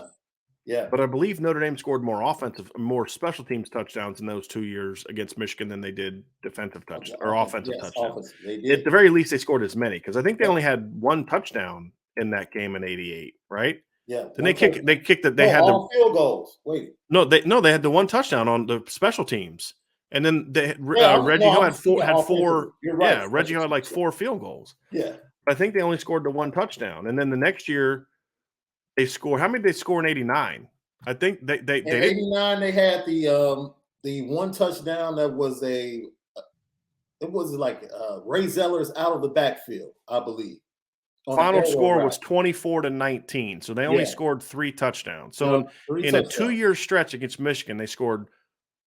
Yeah.
But I believe Notre Dame scored more special teams touchdowns in those 2 years against Michigan than they did defensive touchdowns or offensive touchdowns. At the very least, they scored as many because I think they only had 1 touchdown in that game in 88, right?
Yeah.
Then they kicked that they had
all field goals. Wait.
No, they had the 1 touchdown on the special teams. And then Reggie Hill had 4.
You're right.
Yeah, Reggie Hill had like 4 field goals.
Yeah.
But I think they only scored the 1 touchdown. And then the next year they scored. How many did they score in 89? I think they in
89 they had the 1 touchdown that was it was like Ray Zeller's out of the backfield, I believe.
Final score was 24-19. So they only scored 3 touchdowns. So in a 2-year stretch against Michigan, they scored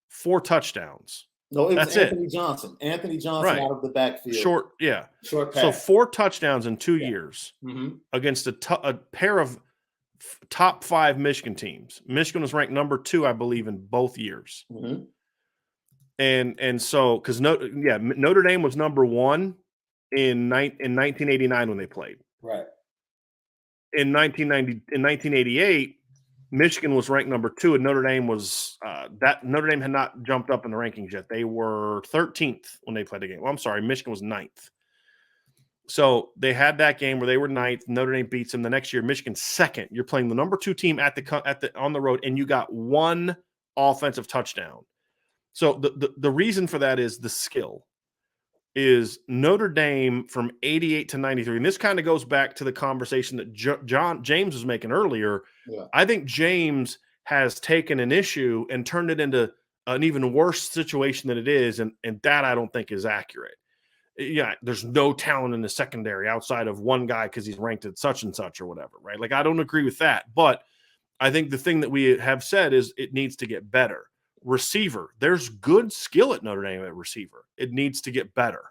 4 touchdowns.
No, it was Anthony Johnson. Anthony Johnson out of the backfield.
Short pass. So 4 touchdowns in 2 years against a pair of top 5 Michigan teams. Michigan was ranked number 2, I believe, in both years. And so because Notre Dame was number 1 in 1989 when they played.
Right.
In 1988. Michigan was ranked number 2, and Notre Dame was Notre Dame had not jumped up in the rankings yet. They were 13th when they played the game. Well, I'm sorry, Michigan was 9th. So they had that game where they were 9th. Notre Dame beats them. The next year, Michigan's 2nd. You're playing the number 2 team on the road, and you got 1 offensive touchdown. So the reason for that is the skill. Is Notre Dame from 88 to 93. And this kind of goes back to the conversation that James was making earlier.
Yeah.
I think James has taken an issue and turned it into an even worse situation than it is. And that I don't think is accurate. Yeah, there's no talent in the secondary outside of one guy because he's ranked at such and such or whatever, right? Like, I don't agree with that. But I think the thing that we have said is it needs to get better. Receiver, there's good skill at Notre Dame at receiver. It needs to get better,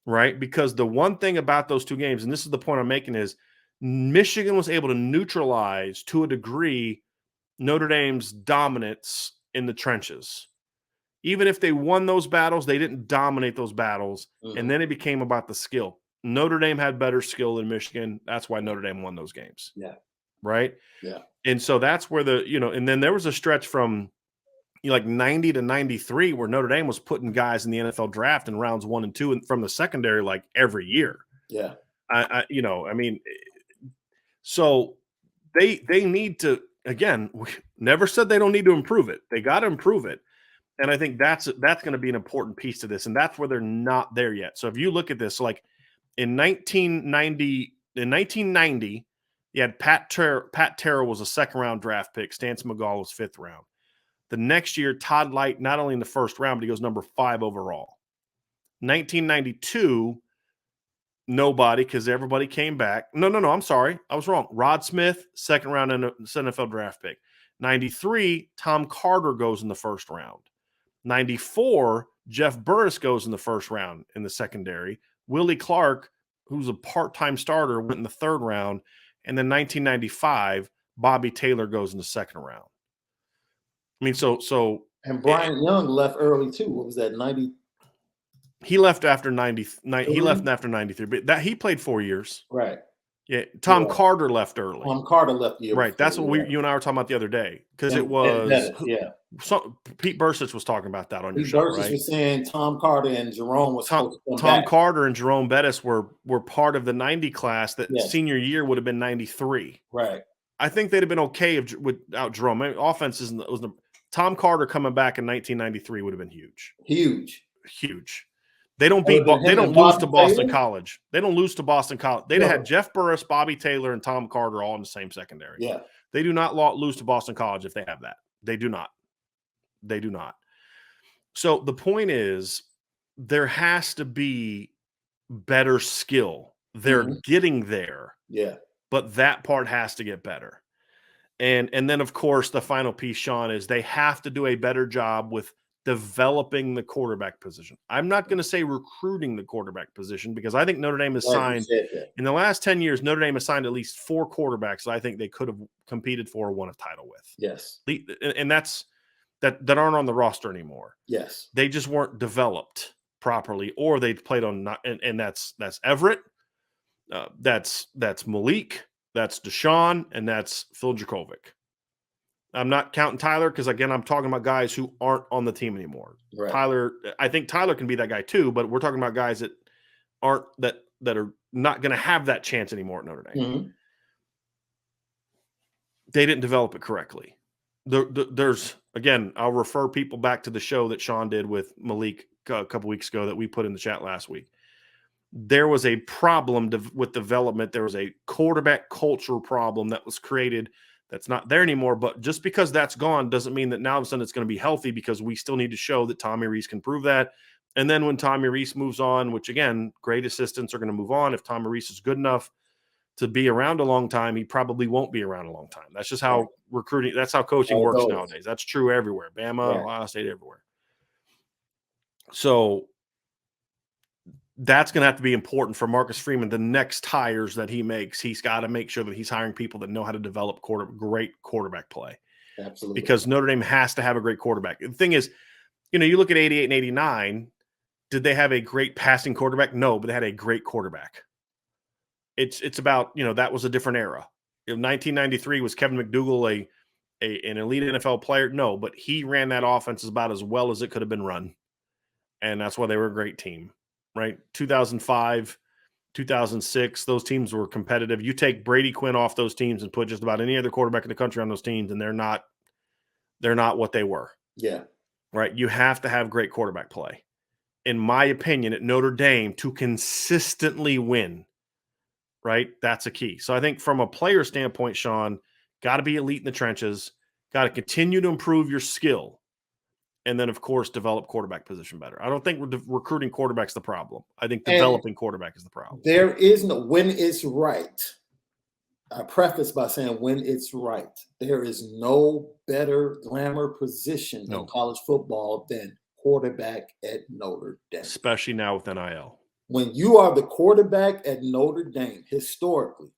right? Because the one thing about those 2 games, and this is the point I'm making, is Michigan was able to neutralize to a degree Notre Dame's dominance in the trenches. Even if they won those battles, they didn't dominate those battles, and then it became about the skill. Notre Dame had better skill than Michigan. That's why Notre Dame won those games.
Yeah.
Right?
Yeah.
And so that's where and then there was a stretch from like 90 to 93 where Notre Dame was putting guys in the NFL draft in rounds 1 and 2 and from the secondary like every year.
Yeah.
So they need to, again, we never said they don't need to improve it. They got to improve it. And I think that's going to be an important piece to this. And that's where they're not there yet. So if you look at this, like in 1990, you had Pat Terrell was a 2nd round draft pick. Stance McGall was 5th round. The next year, Todd Light, not only in the 1st round, but he goes number 5 overall. 1992, nobody, because everybody came back. No, I'm sorry. I was wrong. Rod Smith, 2nd round NFL draft pick. 93, Tom Carter goes in the 1st round. 94, Jeff Burris goes in the first round in the secondary. Willie Clark, who's a part-time starter, went in the third round. And then 1995, Bobby Taylor goes in the second round. I mean, so
and Brian Young left early too. What was that, 90?
He left after 90. He left after 93, but that he played 4 years.
Right.
Yeah. Tom Carter left early.
Tom Carter left the year
right.
before,
That's what you and I were talking about the other day, because it was Pete Bursich was talking about that on your show.
Bursich was saying Tom Carter and Jerome was supposed to come
Tom
back.
Carter and Jerome Bettis were part of the 90 class that senior year would have been 93.
Right.
I think they'd have been okay without Jerome. I mean, offense was Tom Carter coming back in 1993 would have been huge. Huge. They don't lose to Boston College. They don't lose to Boston College. They'd have had Jeff Burris, Bobby Taylor, and Tom Carter all in the same secondary.
Yeah.
They do not lose to Boston College if they have that. They do not. They do not. So the point is, there has to be better skill. They're getting there.
Yeah.
But that part has to get better. And then, of course, the final piece, Sean, is they have to do a better job with developing the quarterback position. I'm not going to say recruiting the quarterback position, because I think Notre Dame has signed in the last 10 years. Notre Dame has signed at least 4 quarterbacks that I think they could have competed for or won a title with.
Yes,
and that aren't on the roster anymore.
Yes,
they just weren't developed properly, or they played on not. And that's Everett, that's Malik, that's Deshaun, and that's Phil Dracovic. I'm not counting Tyler, because, again, I'm talking about guys who aren't on the team anymore.
Right.
I think Tyler can be that guy too, but we're talking about guys that aren't that are not going to have that chance anymore at Notre Dame. They didn't develop it correctly. There's, again, I'll refer people back to the show that Sean did with Malik a couple weeks ago that we put in the chat last week. There was a problem with development. There was a quarterback culture problem that was created that's not there anymore. But just because that's gone doesn't mean that now all of a sudden it's going to be healthy, because we still need to show that Tommy Rees can prove that. And then when Tommy Rees moves on, which, again, great assistants are going to move on. If Tommy Rees is good enough to be around a long time, he probably won't be around a long time. That's just how recruiting, that's how coaching works nowadays. That's true everywhere. Bama, Ohio State, everywhere. So that's going to have to be important for Marcus Freeman. The next hires that he makes, he's got to make sure that he's hiring people that know how to develop great quarterback play.
Absolutely.
Because Notre Dame has to have a great quarterback. The thing is, you look at 88 and 89, did they have a great passing quarterback? No, but they had a great quarterback. It's about, that was a different era. 1993 was Kevin McDougal an elite NFL player? No, but he ran that offense about as well as it could have been run. And that's why they were a great team. Right? 2005, 2006, those teams were competitive. You take Brady Quinn off those teams and put just about any other quarterback in the country on those teams, and they're not what they were.
Yeah.
Right? You have to have great quarterback play. In my opinion, at Notre Dame, to consistently win, right? That's a key. So I think from a player standpoint, Sean, got to be elite in the trenches, got to continue to improve your skill. And then, of course, develop quarterback position better. I don't think recruiting quarterback's the problem. I think developing quarterback is the problem.
There is no, when it's right, I preface by saying when it's right, there is no better glamour position in college football than quarterback at Notre Dame.
Especially now with NIL.
When you are the quarterback at Notre Dame, historically,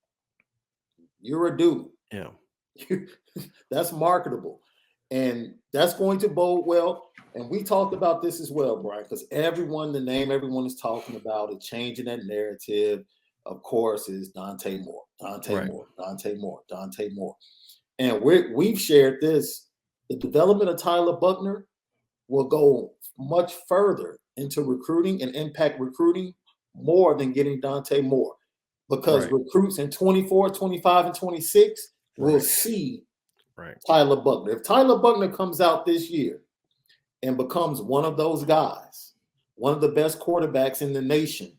you're a dude.
Yeah.
That's marketable. And that's going to bode well. And we talked about this as well, Brian, because the name everyone is talking about, is changing that narrative, of course, is Dante Moore. And we've shared this. The development of Tyler Buckner will go much further into recruiting and impact recruiting more than getting Dante Moore, because recruits in 24, 25, and 26 will see Tyler Buckner. If Tyler Buckner comes out this year and becomes one of those guys, one of the best quarterbacks in the nation,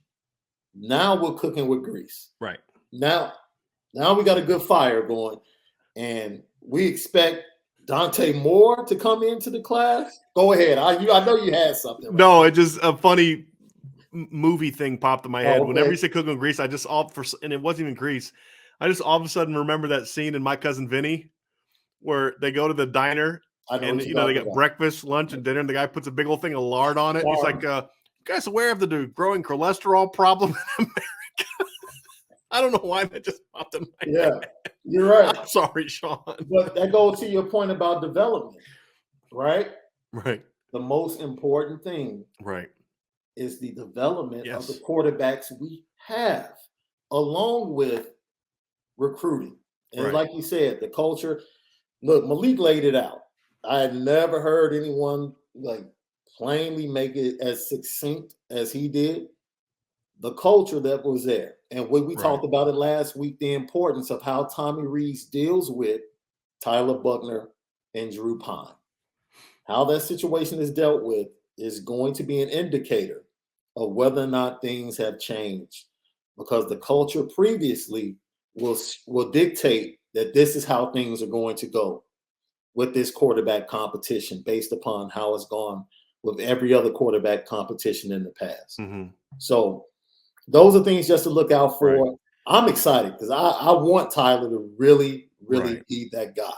now we're cooking with grease.
Right.
Now we got a good fire going, and we expect Dante Moore to come into the class. Go ahead. I know you had something. Right?
No, it just a funny movie thing popped in my head. Whenever you say cooking with grease, and it wasn't even grease. I just all of a sudden remember that scene in My Cousin Vinny, where they go to the diner
I know
And,
what
you
you're
know, they
talking
got
about.
breakfast, lunch, and dinner, and the guy puts a big old thing of lard on it. He's like, you guys aware of the growing cholesterol problem in America? I don't know why that just popped in my head.
You're right.
I'm sorry, Sean.
But that goes to your point about development, right?
Right.
The most important thing
Right.
is the development of the
Yes.
quarterbacks we have, along with recruiting. And
Right.
like you said, the culture. Look, Malik laid it out. I had never heard anyone like plainly make it as succinct as he did. The culture that was there. And when we
Right.
talked about it last week, the importance of how Tommy Rees deals with Tyler Buckner and Drew Pine. How that situation is dealt with is going to be an indicator of whether or not things have changed, because the culture previously will dictate that this is how things are going to go with this quarterback competition based upon how it's gone with every other quarterback competition in the past.
Mm-hmm.
So those are things just to look out for.
Right.
I'm excited because I want Tyler to really
Right.
be that guy.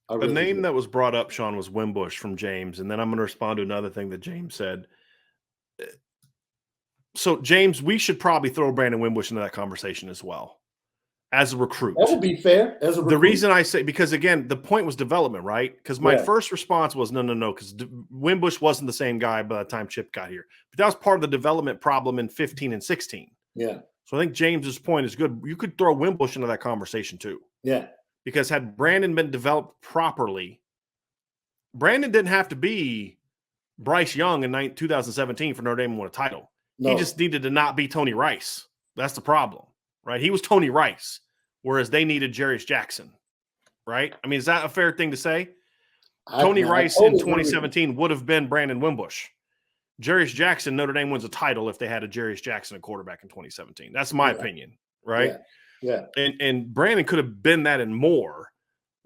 A name that was brought up, Sean, was Wimbush from James, and then I'm going to respond to another thing that James said. So, James, we should probably throw Brandon Wimbush into that conversation as well as a recruit.
That would be fair. As a recruit.
The reason I say, because again, the point was development, right? Because my first response was no, because Wimbush wasn't the same guy by the time Chip got here. But that was part of the development problem in 15 and 16.
Yeah.
So I think James's point is good. You could throw Wimbush into that conversation too.
Yeah.
Because had Brandon been developed properly, Brandon didn't have to be Bryce Young in 2017 for Notre Dame to win a title. No. He just needed to not be Tony Rice. That's the problem, right? He was Tony Rice, whereas they needed Jarius Jackson, right? I mean, is that a fair thing to say? Tony Rice in 2017 would have been Brandon Wimbush. Jarius Jackson, Notre Dame wins a title if they had a Jarius Jackson at quarterback in 2017. That's my opinion, right?
Yeah.
And Brandon could have been that and more,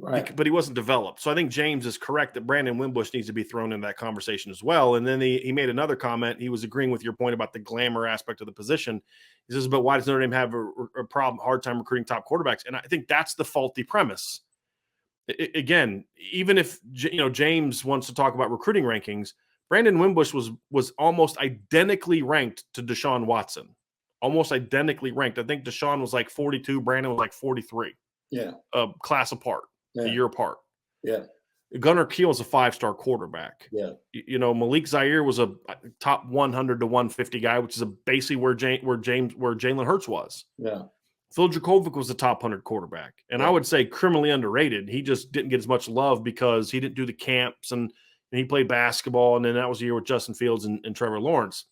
right?
But he wasn't developed. So I think James is correct that Brandon Wimbush needs to be thrown in that conversation as well. And then he made another comment. He was agreeing with your point about the glamour aspect of the position. He says, but why does Notre Dame have a hard time recruiting top quarterbacks? And I think that's the faulty premise. Again, even if James wants to talk about recruiting rankings, Brandon Wimbush was almost identically ranked to Deshaun Watson. Almost identically ranked. I think Deshaun was like 42, Brandon was like 43.
Yeah.
Class apart, a year apart.
Yeah.
Gunnar Kiel is a 5-star quarterback.
Yeah.
Malik Zaire was a top 100 to 150 guy, which is basically where Jalen Hurts was.
Yeah.
Phil Dracovic was a top 100 quarterback. And I would say criminally underrated. He just didn't get as much love because he didn't do the camps and he played basketball. And then that was the year with Justin Fields and Trevor Lawrence.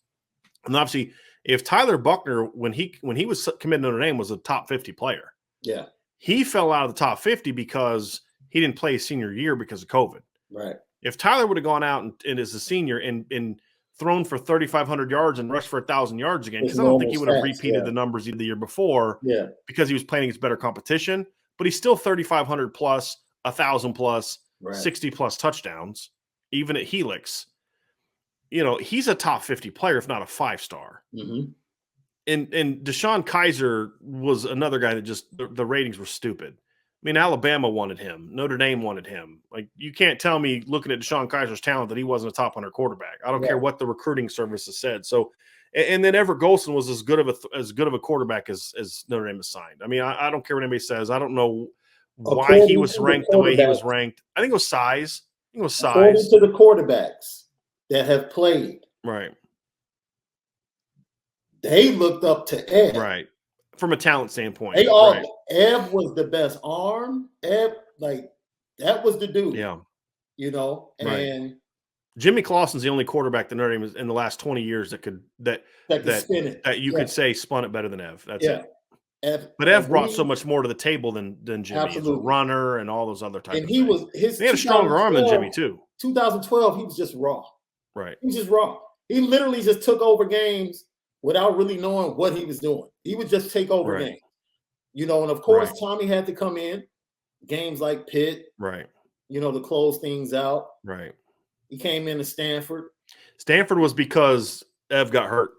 And obviously, if Tyler Buckner, when he was committed to Notre Dame, was a top 50 player.
Yeah.
He fell out of the top 50 because he didn't play his senior year because of COVID.
Right.
If Tyler would have gone out and as a senior and thrown for 3,500 yards and rushed for 1,000 yards again, because I don't think he would have repeated the numbers the year before because he was playing against better competition, but he's still 3,500 plus, 1,000 plus, 60 plus touchdowns, even at Helix. He's a top 50 player, if not a 5-star.
Mm-hmm.
And Deshaun Kaiser was another guy that just the ratings were stupid. I mean, Alabama wanted him. Notre Dame wanted him. Like, you can't tell me looking at Deshaun Kaiser's talent that he wasn't a top 100 quarterback. I don't care what the recruiting services said. So, and then Everett Golson was as good of a quarterback as Notre Dame has signed. I mean, I don't care what anybody says. I don't know why he was ranked the way he was ranked. I think it was size.
According to the quarterbacks that have played,
right?
They looked up to Ed.
Right. From a talent standpoint.
Ed was the best arm. Ed, that was the dude.
Yeah.
And
Jimmy Clausen's the only quarterback that Notre Dame in the last 20 years that could
spin it.
That you could say spun it better than Ev. That's it.
But
Ev brought so much more to the table than Jimmy.
Absolutely.
As a runner and all those other types of
things.
He had a stronger arm than Jimmy too.
2012, he was just raw.
Right.
He was just raw. He literally just took over games without really knowing what he was doing. He would just take over games. And of course, Tommy had to come in. Games like Pitt.
Right.
To close things out.
Right.
He came into Stanford.
Stanford was because Ev got hurt.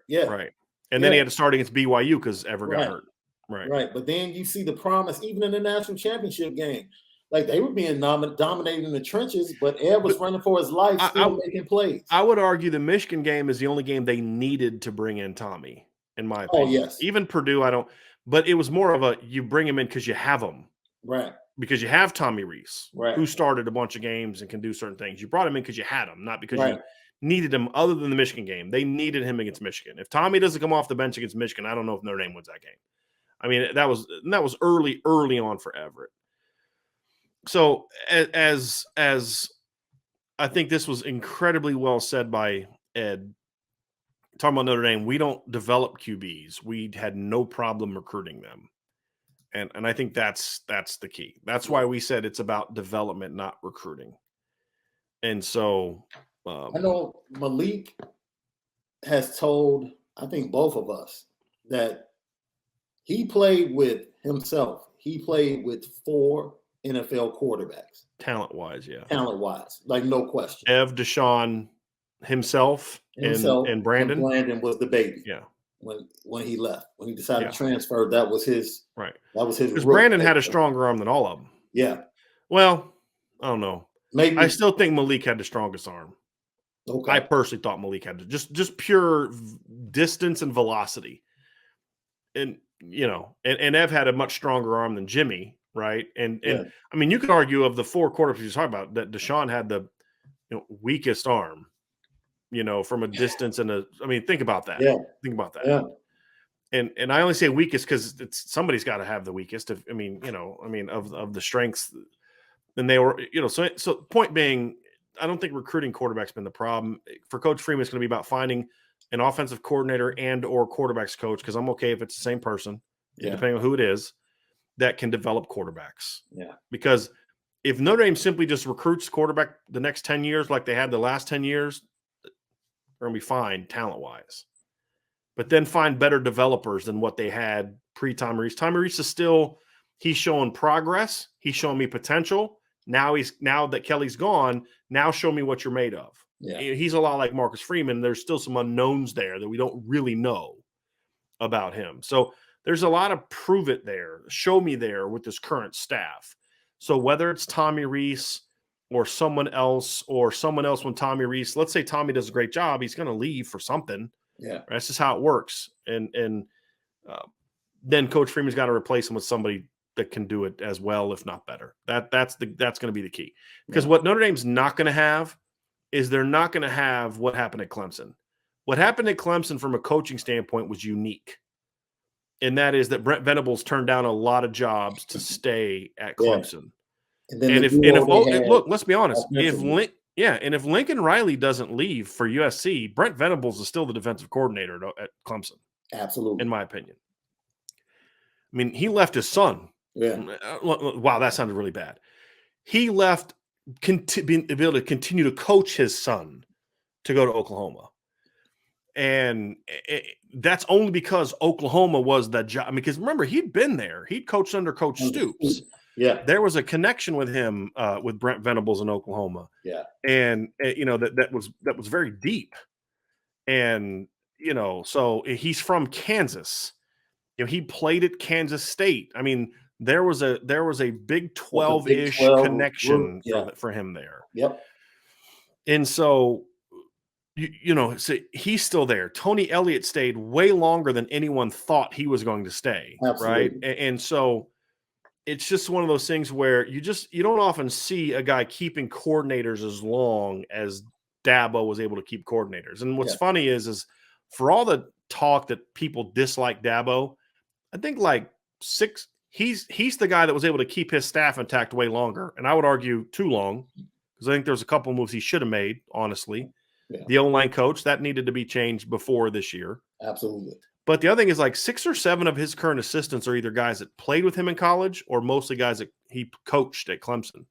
Yeah.
Right. And then he had to start against BYU because Ever got hurt. Right.
Right. But then you see the promise, even in the national championship game. Like they were being dominated in the trenches, but Ed was running for his life, still making plays.
I would argue the Michigan game is the only game they needed to bring in Tommy, in my opinion.
Oh, yes.
Even Purdue, I don't. But it was more of a you bring him in because you have him.
Right.
Because you have Tommy Rees,
right.
who started a bunch of games and can do certain things. You brought him in because you had him, not because
right.
you needed him other than the Michigan game. They needed him against Michigan. If Tommy doesn't come off the bench against Michigan, I don't know if Notre Dame wins that game. I mean, that was early on for Everett. So as I think this was incredibly well said by Ed, talking about Notre Dame, we don't develop QBs. We had no problem recruiting them. And I think that's the key. That's why we said it's about development, not recruiting. And so
I know Malik has told, I think both of us, that he played with himself. He played with 4 NFL quarterbacks.
Talent-wise, yeah.
Talent-wise, like no question.
Ev, Deshaun, himself and Brandon.
And Brandon was the baby.
Yeah.
When he left, when he decided to transfer, that was his
right.
That was his.
Because Brandon had a stronger arm than all of them.
Yeah.
Well, I don't know.
Maybe
I still think Malik had the strongest arm.
Okay.
I personally thought Malik had just pure distance and velocity, and and Ev had a much stronger arm than Jimmy, right? And I mean, you could argue of the 4 quarterbacks you talk about that Deshaun had the weakest arm. From a distance I mean, think about that.
Yeah.
Think about that.
Yeah.
And I only say weakest because somebody's got to have the weakest. Of the strengths. And they were, so point being, I don't think recruiting quarterback's been the problem. For Coach Freeman, it's going to be about finding an offensive coordinator and or quarterbacks coach, because I'm okay if it's the same person, depending on who it is, that can develop quarterbacks.
Yeah.
Because if Notre Dame simply just recruits quarterback the next 10 years like they had the last 10 years, they're going to be fine talent-wise. But then find better developers than what they had pre-Tommy Rees. Tommy Rees is still – he's showing progress. He's showing me potential. Now that Kelly's gone, now show me what you're made of.
Yeah.
He's a lot like Marcus Freeman. There's still some unknowns there that we don't really know about him. So there's a lot of prove it there, show me there with this current staff. So whether it's Tommy Rees – or someone else when Tommy Rees, let's say Tommy does a great job, he's going to leave for something.
Yeah.
That's just how it works. And then Coach Freeman's got to replace him with somebody that can do it as well, if not better. That's going to be the key. Because what Notre Dame's not going to have is they're not going to have what happened at Clemson. What happened at Clemson from a coaching standpoint was unique. And that is that Brent Venables turned down a lot of jobs to stay at Clemson. Look, let's be honest. If Lincoln Riley doesn't leave for USC, Brent Venables is still the defensive coordinator at Clemson.
Absolutely,
in my opinion. I mean, he left his son.
Yeah.
Wow, that sounded really bad. He left being able to continue to coach his son to go to Oklahoma, and that's only because Oklahoma was the job. I mean, because remember, he'd been there. He'd coached under Coach Stoops.
Yeah,
there was a connection with him with Brent Venables in Oklahoma.
Yeah,
and that was very deep, and so he's from Kansas. He played at Kansas State. I mean, there was a Big 12-ish connection for him there.
Yep.
And so so he's still there. Tony Elliott stayed way longer than anyone thought he was going to stay.
Absolutely.
Right, and so. It's just one of those things where you don't often see a guy keeping coordinators as long as Dabo was able to keep coordinators. And what's funny is for all the talk that people dislike Dabo, I think he's the guy that was able to keep his staff intact way longer. And I would argue too long, because I think there's a couple moves he should have made, honestly. Yeah. The O-line coach, that needed to be changed before this year.
Absolutely.
But the other thing is 6 or 7 of his current assistants are either guys that played with him in college or mostly guys that he coached at Clemson.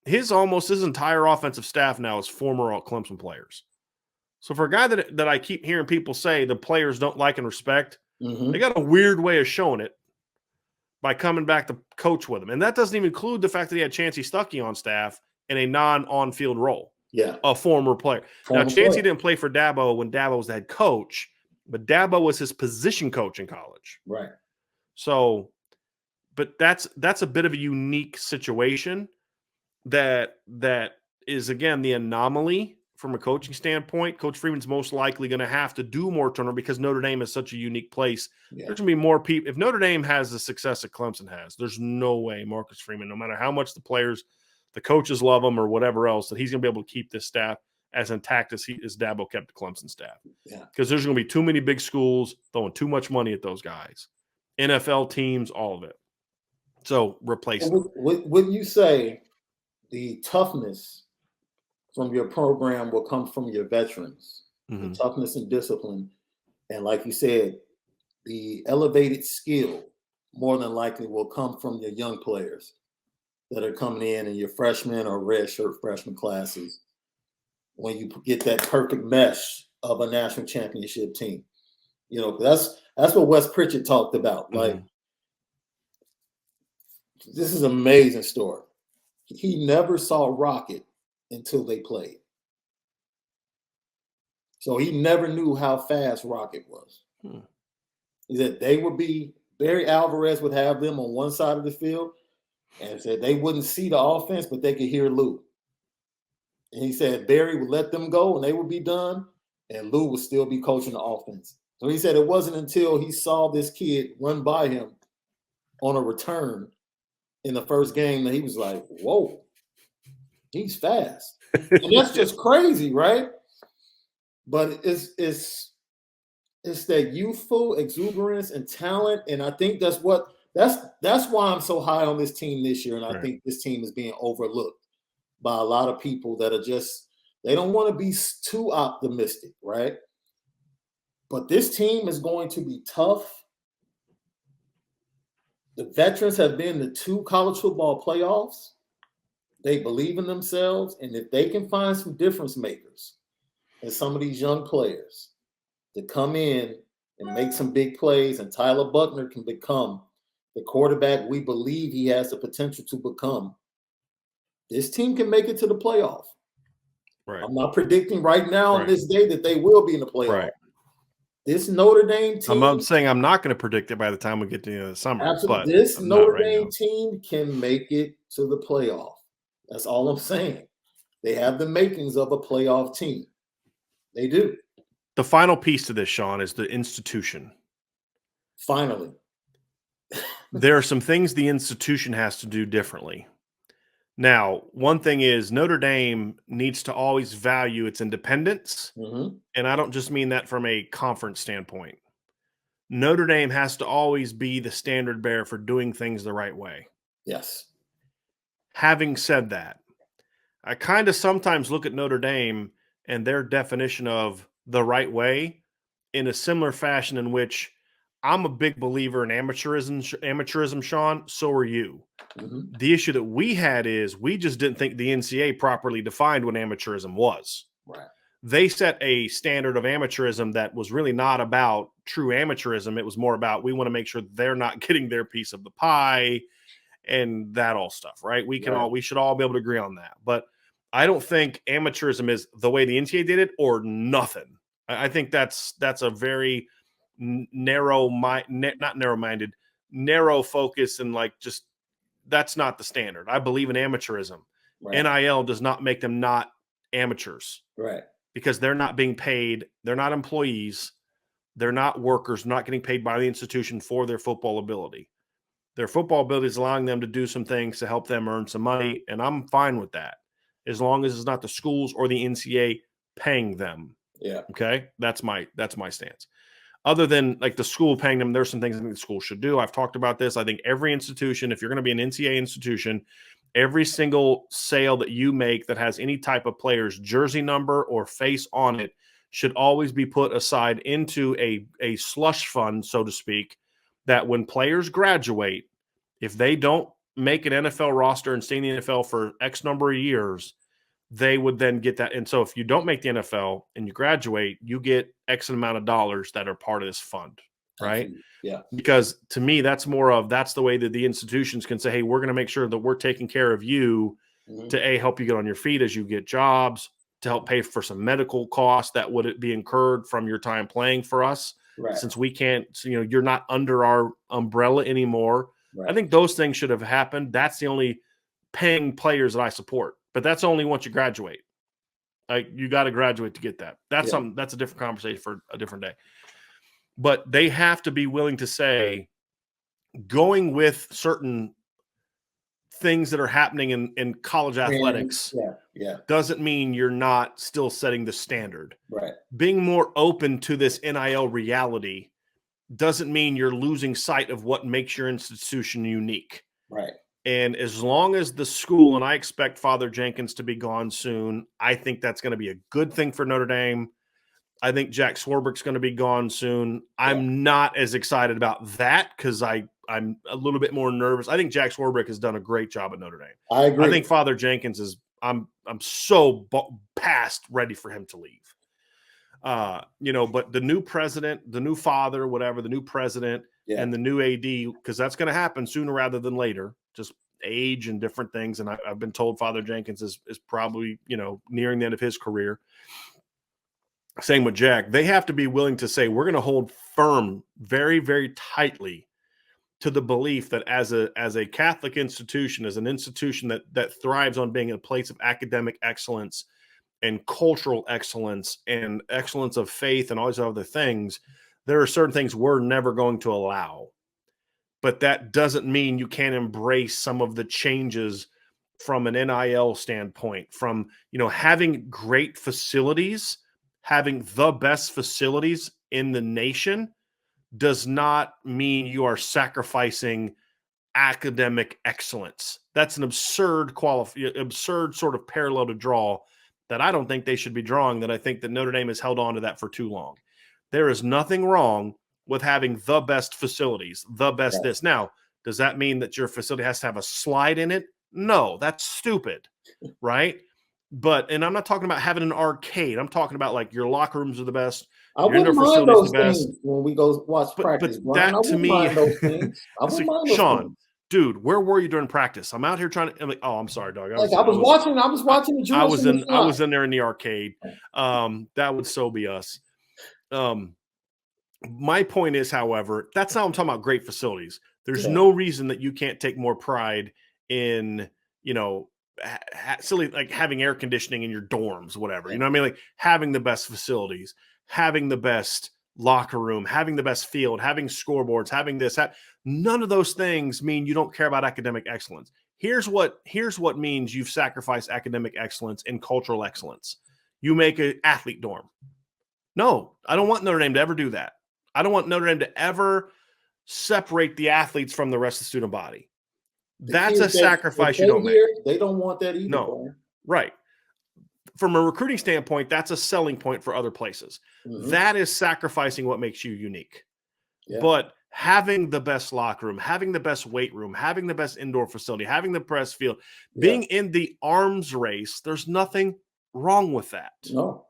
His entire offensive staff now is former Clemson players. So for a guy that I keep hearing people say the players don't like and respect, they got a weird way of showing it by coming back to coach with him. And that doesn't even include the fact that he had Chancey Stuckey on staff in a non-on-field role.
Yeah.
A former player. Now, Chancey didn't play for Dabo when Dabo was the head coach, but Dabo was his position coach in college.
Right.
So but that's a bit of a unique situation that is, again, the anomaly from a coaching standpoint. Coach Freeman's most likely going to have to do more turnover because Notre Dame is such a unique place.
Yeah.
There's going to be more people. If Notre Dame has the success that Clemson has, there's no way Marcus Freeman, no matter how much the players, the coaches love him or whatever else, that he's going to be able to keep this staff as intact as Dabo kept the Clemson staff.
Yeah.
Because there's going to be too many big schools throwing too much money at those guys. NFL teams, all of it. So replace them.
Wouldn't you say the toughness from your program will come from your veterans, the toughness and discipline. And like you said, the elevated skill more than likely will come from your young players that are coming in your freshman or redshirt freshman classes when you get that perfect mesh of a national championship team. You know, that's what Wes Pritchett talked about. Like, this is an amazing story. He never saw Rocket until they played. So he never knew how fast Rocket was. He said they would be, Barry Alvarez would have them on one side of the field and said they wouldn't see the offense, but they could hear Lou. And he said Barry would let them go and they would be done, and Lou would still be coaching the offense. So he said it wasn't until he saw this kid run by him on a return in the first game that he was like, whoa, he's fast. And that's just crazy, right? But it's that youthful exuberance and talent. And I think that's why I'm so high on this team this year. And I think this team is being overlooked by a lot of people that are just, they don't want to be too optimistic, right? But this team is going to be tough. The veterans have been to 2 college football playoffs. They believe in themselves. And if they can find some difference makers and some of these young players to come in and make some big plays, and Tyler Buckner can become the quarterback we believe he has the potential to become, this team can make it to the playoff. Right. I'm not predicting right now on this day that they will be in the playoff. Right. This Notre Dame team.
I'm saying I'm not going to predict it by the time we get to the end of the summer.
Absolutely. This Notre Dame team can make it to the playoff. That's all I'm saying. They have the makings of a playoff team. They do.
The final piece to this, Sean, is the institution.
Finally.
There are some things the institution has to do differently. Now, one thing is Notre Dame needs to always value its independence, and I don't just mean that from a conference standpoint. Notre Dame has to always be the standard bearer for doing things the right way.
Yes.
Having said that, I kind of sometimes look at Notre Dame and their definition of the right way in a similar fashion in which I'm a big believer in amateurism, Sean. So are you. The issue that we had is we just didn't think the NCAA properly defined what amateurism was.
Right.
They set a standard of amateurism that was really not about true amateurism. It was more about, we want to make sure they're not getting their piece of the pie and that all stuff, right? We should all be able to agree on that. But I don't think amateurism is the way the NCAA did it or nothing. I think that's a very narrow focus, and like, just, that's not the standard. I believe in amateurism. Right. NIL does not make them not amateurs.
Right.
Because they're not being paid. They're not employees. They're not workers, not getting paid by the institution for their football ability. Their football ability is allowing them to do some things to help them earn some money, and I'm fine with that, as long as it's not the schools or the NCAA paying them.
Yeah.
Okay? That's my stance. Other than like the school paying them, there's some things I think the school should do. I've talked about this. I think every institution, if you're going to be an NCAA institution, every single sale that you make that has any type of player's jersey number or face on it should always be put aside into a slush fund, so to speak, that when players graduate, if they don't make an NFL roster and stay in the NFL for X number of years, they would then get that. And so if you don't make the NFL and you graduate, you get X amount of dollars that are part of this fund, right?
Absolutely. Yeah.
Because to me, that's the way that the institutions can say, hey, we're going to make sure that we're taking care of you to help you get on your feet as you get jobs, to help pay for some medical costs that would be incurred from your time playing for us.
Right.
Since we can't, you're not under our umbrella anymore. I think those things should have happened. That's the only paying players that I support. But that's only once you graduate. Like, you got to graduate to get that. That's something. That's a different conversation for a different day. But they have to be willing to say, going with certain things that are happening in college athletics doesn't mean you're not still setting the standard.
Right.
Being more open to this NIL reality doesn't mean you're losing sight of what makes your institution unique.
Right.
And as long as the school, and I expect Father Jenkins to be gone soon, I think that's going to be a good thing for Notre Dame. I think Jack Swarbrick's going to be gone soon. I'm not as excited about that because I'm a little bit more nervous. I think Jack Swarbrick has done a great job at Notre Dame.
I agree.
I think Father Jenkins is – I'm so past ready for him to leave. But the new president, the new father, whatever, the new president and the new AD, because that's going to happen sooner rather than later, just age and different things. And I've been told Father Jenkins is probably, nearing the end of his career. Same with Jack. They have to be willing to say, we're going to hold firm very, very tightly to the belief that as a Catholic institution, as an institution that thrives on being a place of academic excellence and cultural excellence and excellence of faith and all these other things, there are certain things we're never going to allow. But that doesn't mean you can't embrace some of the changes from an NIL standpoint, from, having great facilities, having the best facilities in the nation does not mean you are sacrificing academic excellence. That's an absurd sort of parallel to draw that I don't think they should be drawing, that I think that Notre Dame has held on to that for too long. There is nothing wrong with having the best facilities, the best this. Now, does that mean that your facility has to have a slide in it? No, that's stupid, right? And I'm not talking about having an arcade. I'm talking about like your locker rooms are the best.
I wouldn't mind those things when we go watch practice.
But that to me,
those things. I wouldn't mind those
Sean,
things.
Dude, where were you during practice? I'm out here trying to. I'm like, oh, I'm sorry, dog.
I was watching the Jewish.
I was in there in the arcade. That would so be us. My point is, however, that's not what I'm talking about. Great facilities. There's no reason that you can't take more pride in, silly, like having air conditioning in your dorms, whatever. You know what I mean? Like having the best facilities, having the best locker room, having the best field, having scoreboards, having this. None of those things mean you don't care about academic excellence. Here's what means you've sacrificed academic excellence and cultural excellence. You make an athlete dorm. No, I don't want Notre Dame to ever do that. I don't want Notre Dame to ever separate the athletes from the rest of the student body. That's a sacrifice you don't make.
They don't want that either.
No, right. From a recruiting standpoint, that's a selling point for other places. Mm-hmm. That is sacrificing what makes you unique. Yeah. But having the best locker room, having the best weight room, having the best indoor facility, having the press field, being in the arms race, there's nothing wrong with that.
No.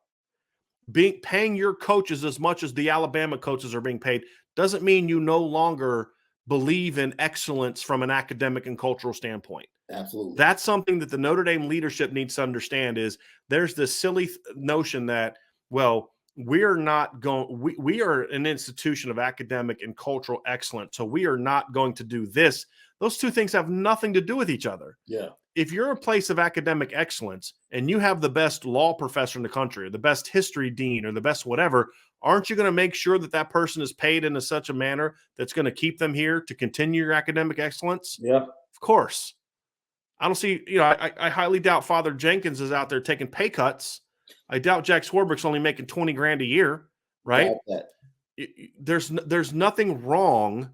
Paying your coaches as much as the Alabama coaches are being paid doesn't mean you no longer believe in excellence from an academic and cultural standpoint.
Absolutely.
That's something that the Notre Dame leadership needs to understand is there's this silly notion that, well, we are an institution of academic and cultural excellence, so we are not going to do this. Those two things have nothing to do with each other.
Yeah.
If you're a place of academic excellence and you have the best law professor in the country or the best history dean or the best whatever, aren't you going to make sure that person is paid in such a manner that's going to keep them here to continue your academic excellence?
Yeah.
Of course. I don't see, I highly doubt Father Jenkins is out there taking pay cuts. I doubt Jack Swarbrick's only making $20,000 a year, right? There's nothing wrong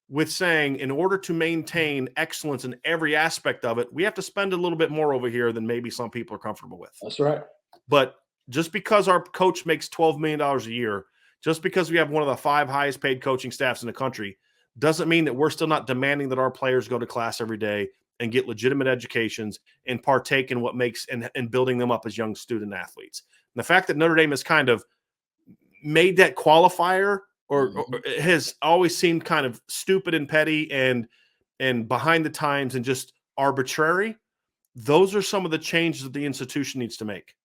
with saying in order to maintain excellence in every aspect of it, we have to spend a little bit more over here than maybe some people are comfortable with.
That's right.
But just because our coach makes $12 million a year, just because we have one of the 5 highest paid coaching staffs in the country, doesn't mean that we're still not demanding that our players go to class every day and get legitimate educations and partake in what makes and building them up as young student athletes. And the fact that Notre Dame has kind of made that qualifier or has always seemed kind of stupid and petty and behind the times and just arbitrary, those are some of the changes that the institution needs to make.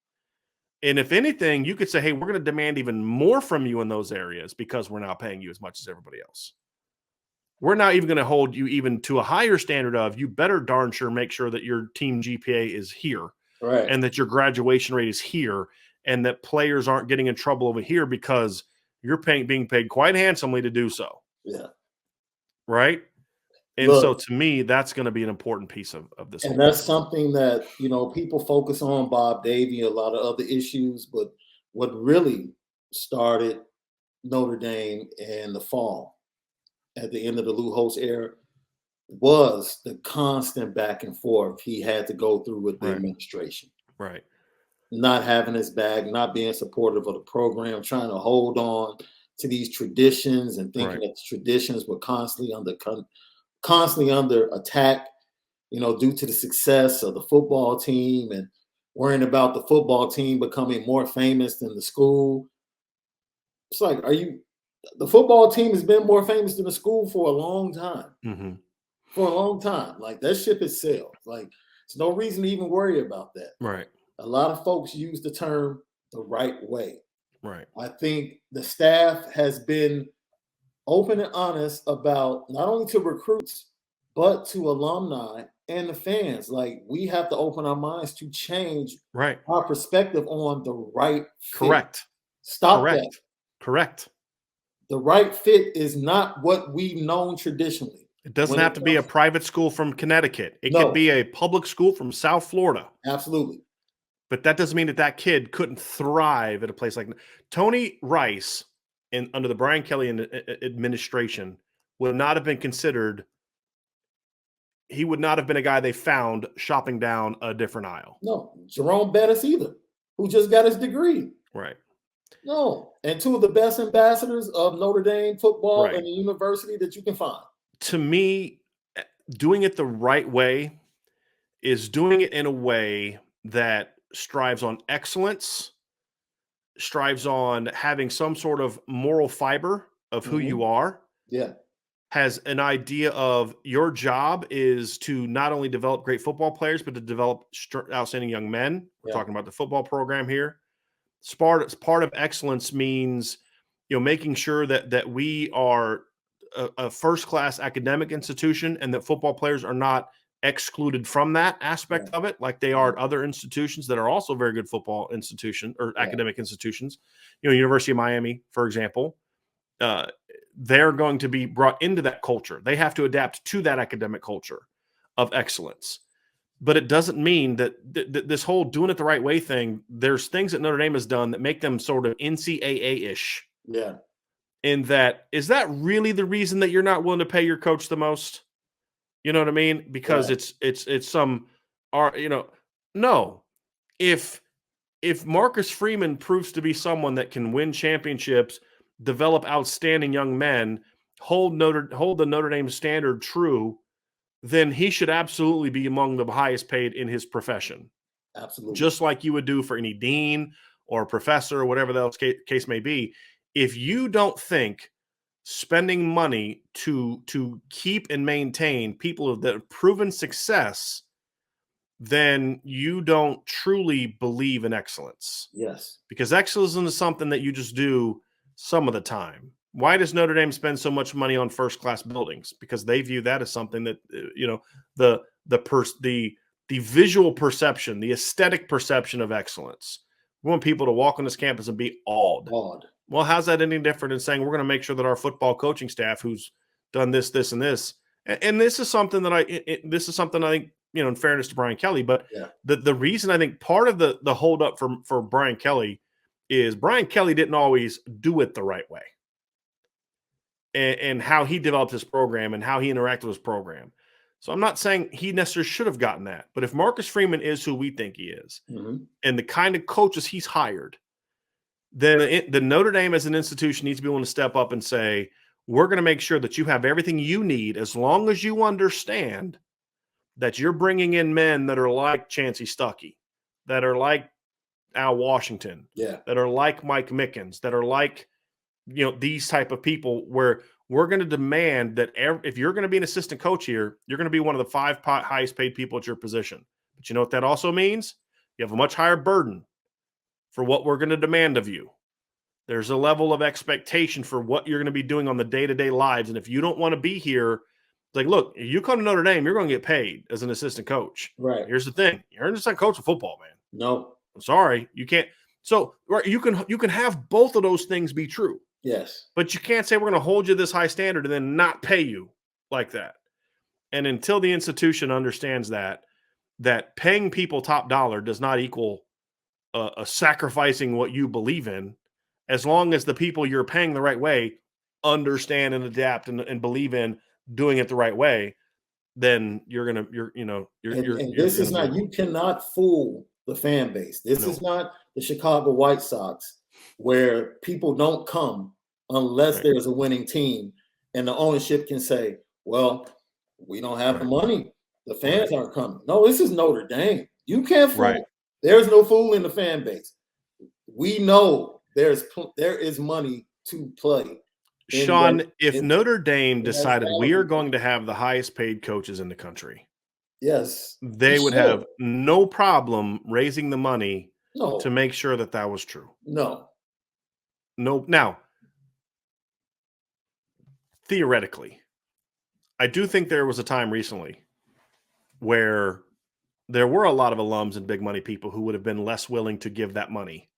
And if anything, you could say, hey, we're going to demand even more from you in those areas because we're now paying you as much as everybody else. we're not even going to hold you even to a higher standard of, you better darn sure make sure that your team GPA is here,
Right.
and that your graduation rate is here, and that players aren't getting in trouble over here because you're being paid quite handsomely to do so.
Yeah.
Right. And so to me, that's going to be an important piece of this.
And that's something that, people focus on Bob Davie, a lot of other issues, but what really started Notre Dame in the fall at the end of the Lou Holtz era was the constant back and forth he had to go through with the administration.
Right.
Not having his back, not being supportive of the program, trying to hold on to these traditions and thinking that the traditions were constantly under attack, due to the success of the football team, and worrying about the football team becoming more famous than the school. It's like, the football team has been more famous than the school for a long time.
Mm-hmm.
For a long time. Like, that ship has sailed. Like, there's no reason to even worry about that.
Right.
A lot of folks use the term the right way.
Right.
I think the staff has been open and honest about not only to recruits, but to alumni and the fans. Like, we have to open our minds to change our perspective on the right fit.
Correct.
Stop that.
Correct.
The right fit is not what we've known traditionally.
It doesn't have to be a private school from Connecticut. It could be a public school from South Florida.
Absolutely.
But that doesn't mean that kid couldn't thrive at a place like Tony Rice under the Brian Kelly administration would not have been considered. He would not have been a guy they found shopping down a different aisle.
No, Jerome Bettis either, who just got his degree.
Right.
No, and two of the best ambassadors of Notre Dame football and the university that you can find.
To me, doing it the right way is doing it in a way that strives on excellence, strives on having some sort of moral fiber of who you are.
Yeah.
Has an idea of your job is to not only develop great football players, but to develop outstanding young men. We're talking about the football program here. Part of excellence means, making sure that we are a first-class academic institution, and that football players are not excluded from that aspect of it, like they are at other institutions that are also very good football institutions or academic institutions. University of Miami, for example, they're going to be brought into that culture. They have to adapt to that academic culture of excellence. But it doesn't mean that this whole doing it the right way thing, there's things that Notre Dame has done that make them sort of NCAA-ish.
Yeah.
In that, is that really the reason that you're not willing to pay your coach the most? You know what I mean? Because it's some, no. If Marcus Freeman proves to be someone that can win championships, develop outstanding young men, hold the Notre Dame standard true, then he should absolutely be among the highest paid in his profession.
Absolutely.
Just like you would do for any dean or professor or whatever the case may be. If you don't think spending money to keep and maintain people that have proven success, then you don't truly believe in excellence.
Yes. Because
excellence is something that you just do some of the time. Why does Notre Dame spend so much money on first-class buildings? Because they view that as something that, the visual perception, the aesthetic perception of excellence. We want people to walk on this campus and be awed. Well, how's that any different than saying we're going to make sure that our football coaching staff, who's done this, this, and this, and this is something that I think, in fairness to Brian Kelly, but the reason I think part of the holdup for Brian Kelly is Brian Kelly didn't always do it the right way, and how he developed his program and how he interacted with his program. So I'm not saying he necessarily should have gotten that, but if Marcus Freeman is who we think he is, and the kind of coaches he's hired, then the Notre Dame as an institution needs to be willing to step up and say, we're going to make sure that you have everything you need, as long as you understand that you're bringing in men that are like Chancey Stuckey, that are like Al Washington, that are like Mike Mickens, that are like, these type of people, where we're going to demand that if you're going to be an assistant coach here, you're going to be one of the 5 highest paid people at your position. But you know what that also means? You have a much higher burden for what we're going to demand of you. There's a level of expectation for what you're going to be doing on the day-to-day lives. And if you don't want to be here, like, look, if you come to Notre Dame, you're going to get paid as an assistant coach.
Right.
Here's the thing. You're an assistant coach of football, man.
No.
I'm sorry. You can't. So you can have both of those things be true.
Yes.
But you can't say we're going to hold you this high standard and then not pay you like that. And until the institution understands that paying people top dollar does not equal a sacrificing what you believe in, as long as the people you're paying the right way understand and adapt and believe in doing it the right way, then you
cannot fool the fan base. This is not the Chicago White Sox, where people don't come unless there's a winning team, and the ownership can say, well, we don't have the money. The fans aren't coming. No, this is Notre Dame. You can't fool.
Right.
There's no fool in the fan base. We know there is money to play.
Sean, if Notre Dame decided we are going to have the highest paid coaches in the country,
yes,
they would have no problem raising the money to make sure that was true.
No.
Now, theoretically, I do think there was a time recently where there were a lot of alums and big money people who would have been less willing to give that money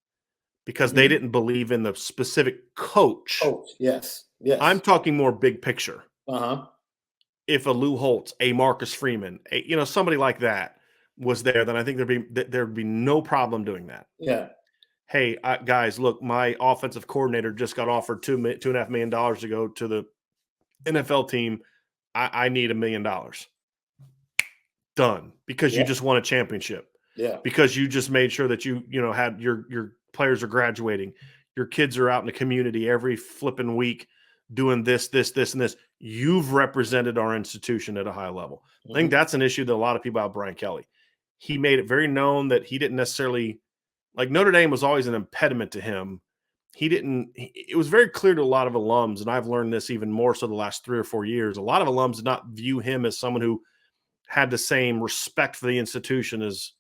because they didn't believe in the specific coach.
Yes.
I'm talking more big picture.
Uh-huh.
If a Lou Holtz, a Marcus Freeman, somebody like that was there, then I think there'd be no problem doing that.
Yeah.
Hey, guys, look, my offensive coordinator just got offered $2.5 million to go to the NFL team. I need $1 million. Done. Because you just won a championship.
Yeah.
Because you just made sure that you had your players are graduating. Your kids are out in the community every flipping week doing this, and this. You've represented our institution at a high level. I think that's an issue that a lot of people have Brian Kelly. He made it very known that he didn't necessarily like Notre Dame was always an impediment to him. It was very clear to a lot of alums, and I've learned this even more so the last 3 or 4 years. A lot of alums did not view him as someone who had the same respect for the institution as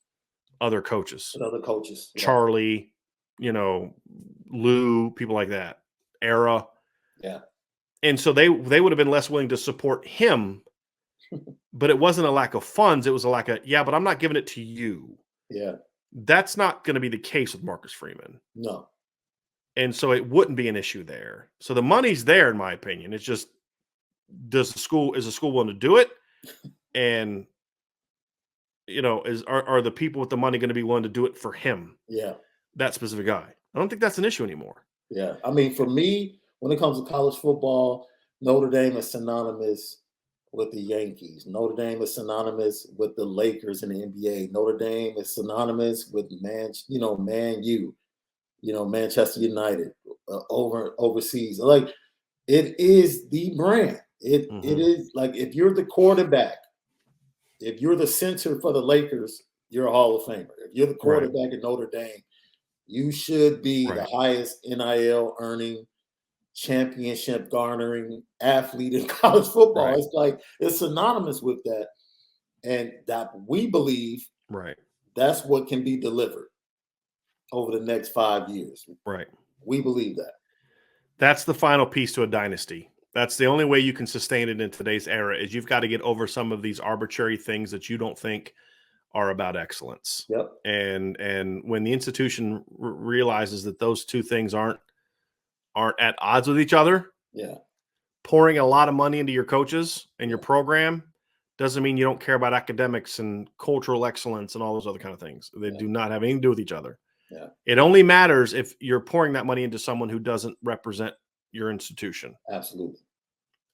other coaches. Charlie, Lou, people like that. Era.
Yeah.
And so they would have been less willing to support him, but it wasn't a lack of funds. It was a lack of, but I'm not giving it to you.
Yeah.
That's not going to be the case with Marcus Freeman.
No. And
so it wouldn't be an issue there. So the money's there, in my opinion. It's just, is the school willing to do it? And, are the people with the money going to be willing to do it for him?
Yeah.
That specific guy. I don't think that's an issue anymore.
Yeah. I mean, for me, when it comes to college football, Notre Dame is synonymous with the Yankees. Notre Dame is synonymous with the Lakers in the NBA. Notre Dame is synonymous with Man U, Manchester United overseas. Like, it is the brand. It is like, if you're the quarterback, if you're the center for the Lakers, you're a Hall of Famer. If you're the quarterback at Notre Dame, you should be the highest NIL earning, championship garnering athlete in college football. It's like, it's synonymous with that. And that we believe that's what can be delivered over the next 5 years.
Right.
We believe that.
That's the final piece to a dynasty. That's the only way you can sustain it in today's era, is you've got to get over some of these arbitrary things that you don't think are about excellence.
Yep.
And when the institution realizes that those two things aren't at odds with each other, pouring a lot of money into your coaches and your program doesn't mean you don't care about academics and cultural excellence and all those other kind of things. They do not have anything to do with each other.
Yeah.
It only matters if you're pouring that money into someone who doesn't represent your institution.
Absolutely.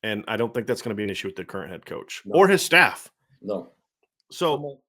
And I don't think that's going to be an issue with the current head coach or his staff.
No.
So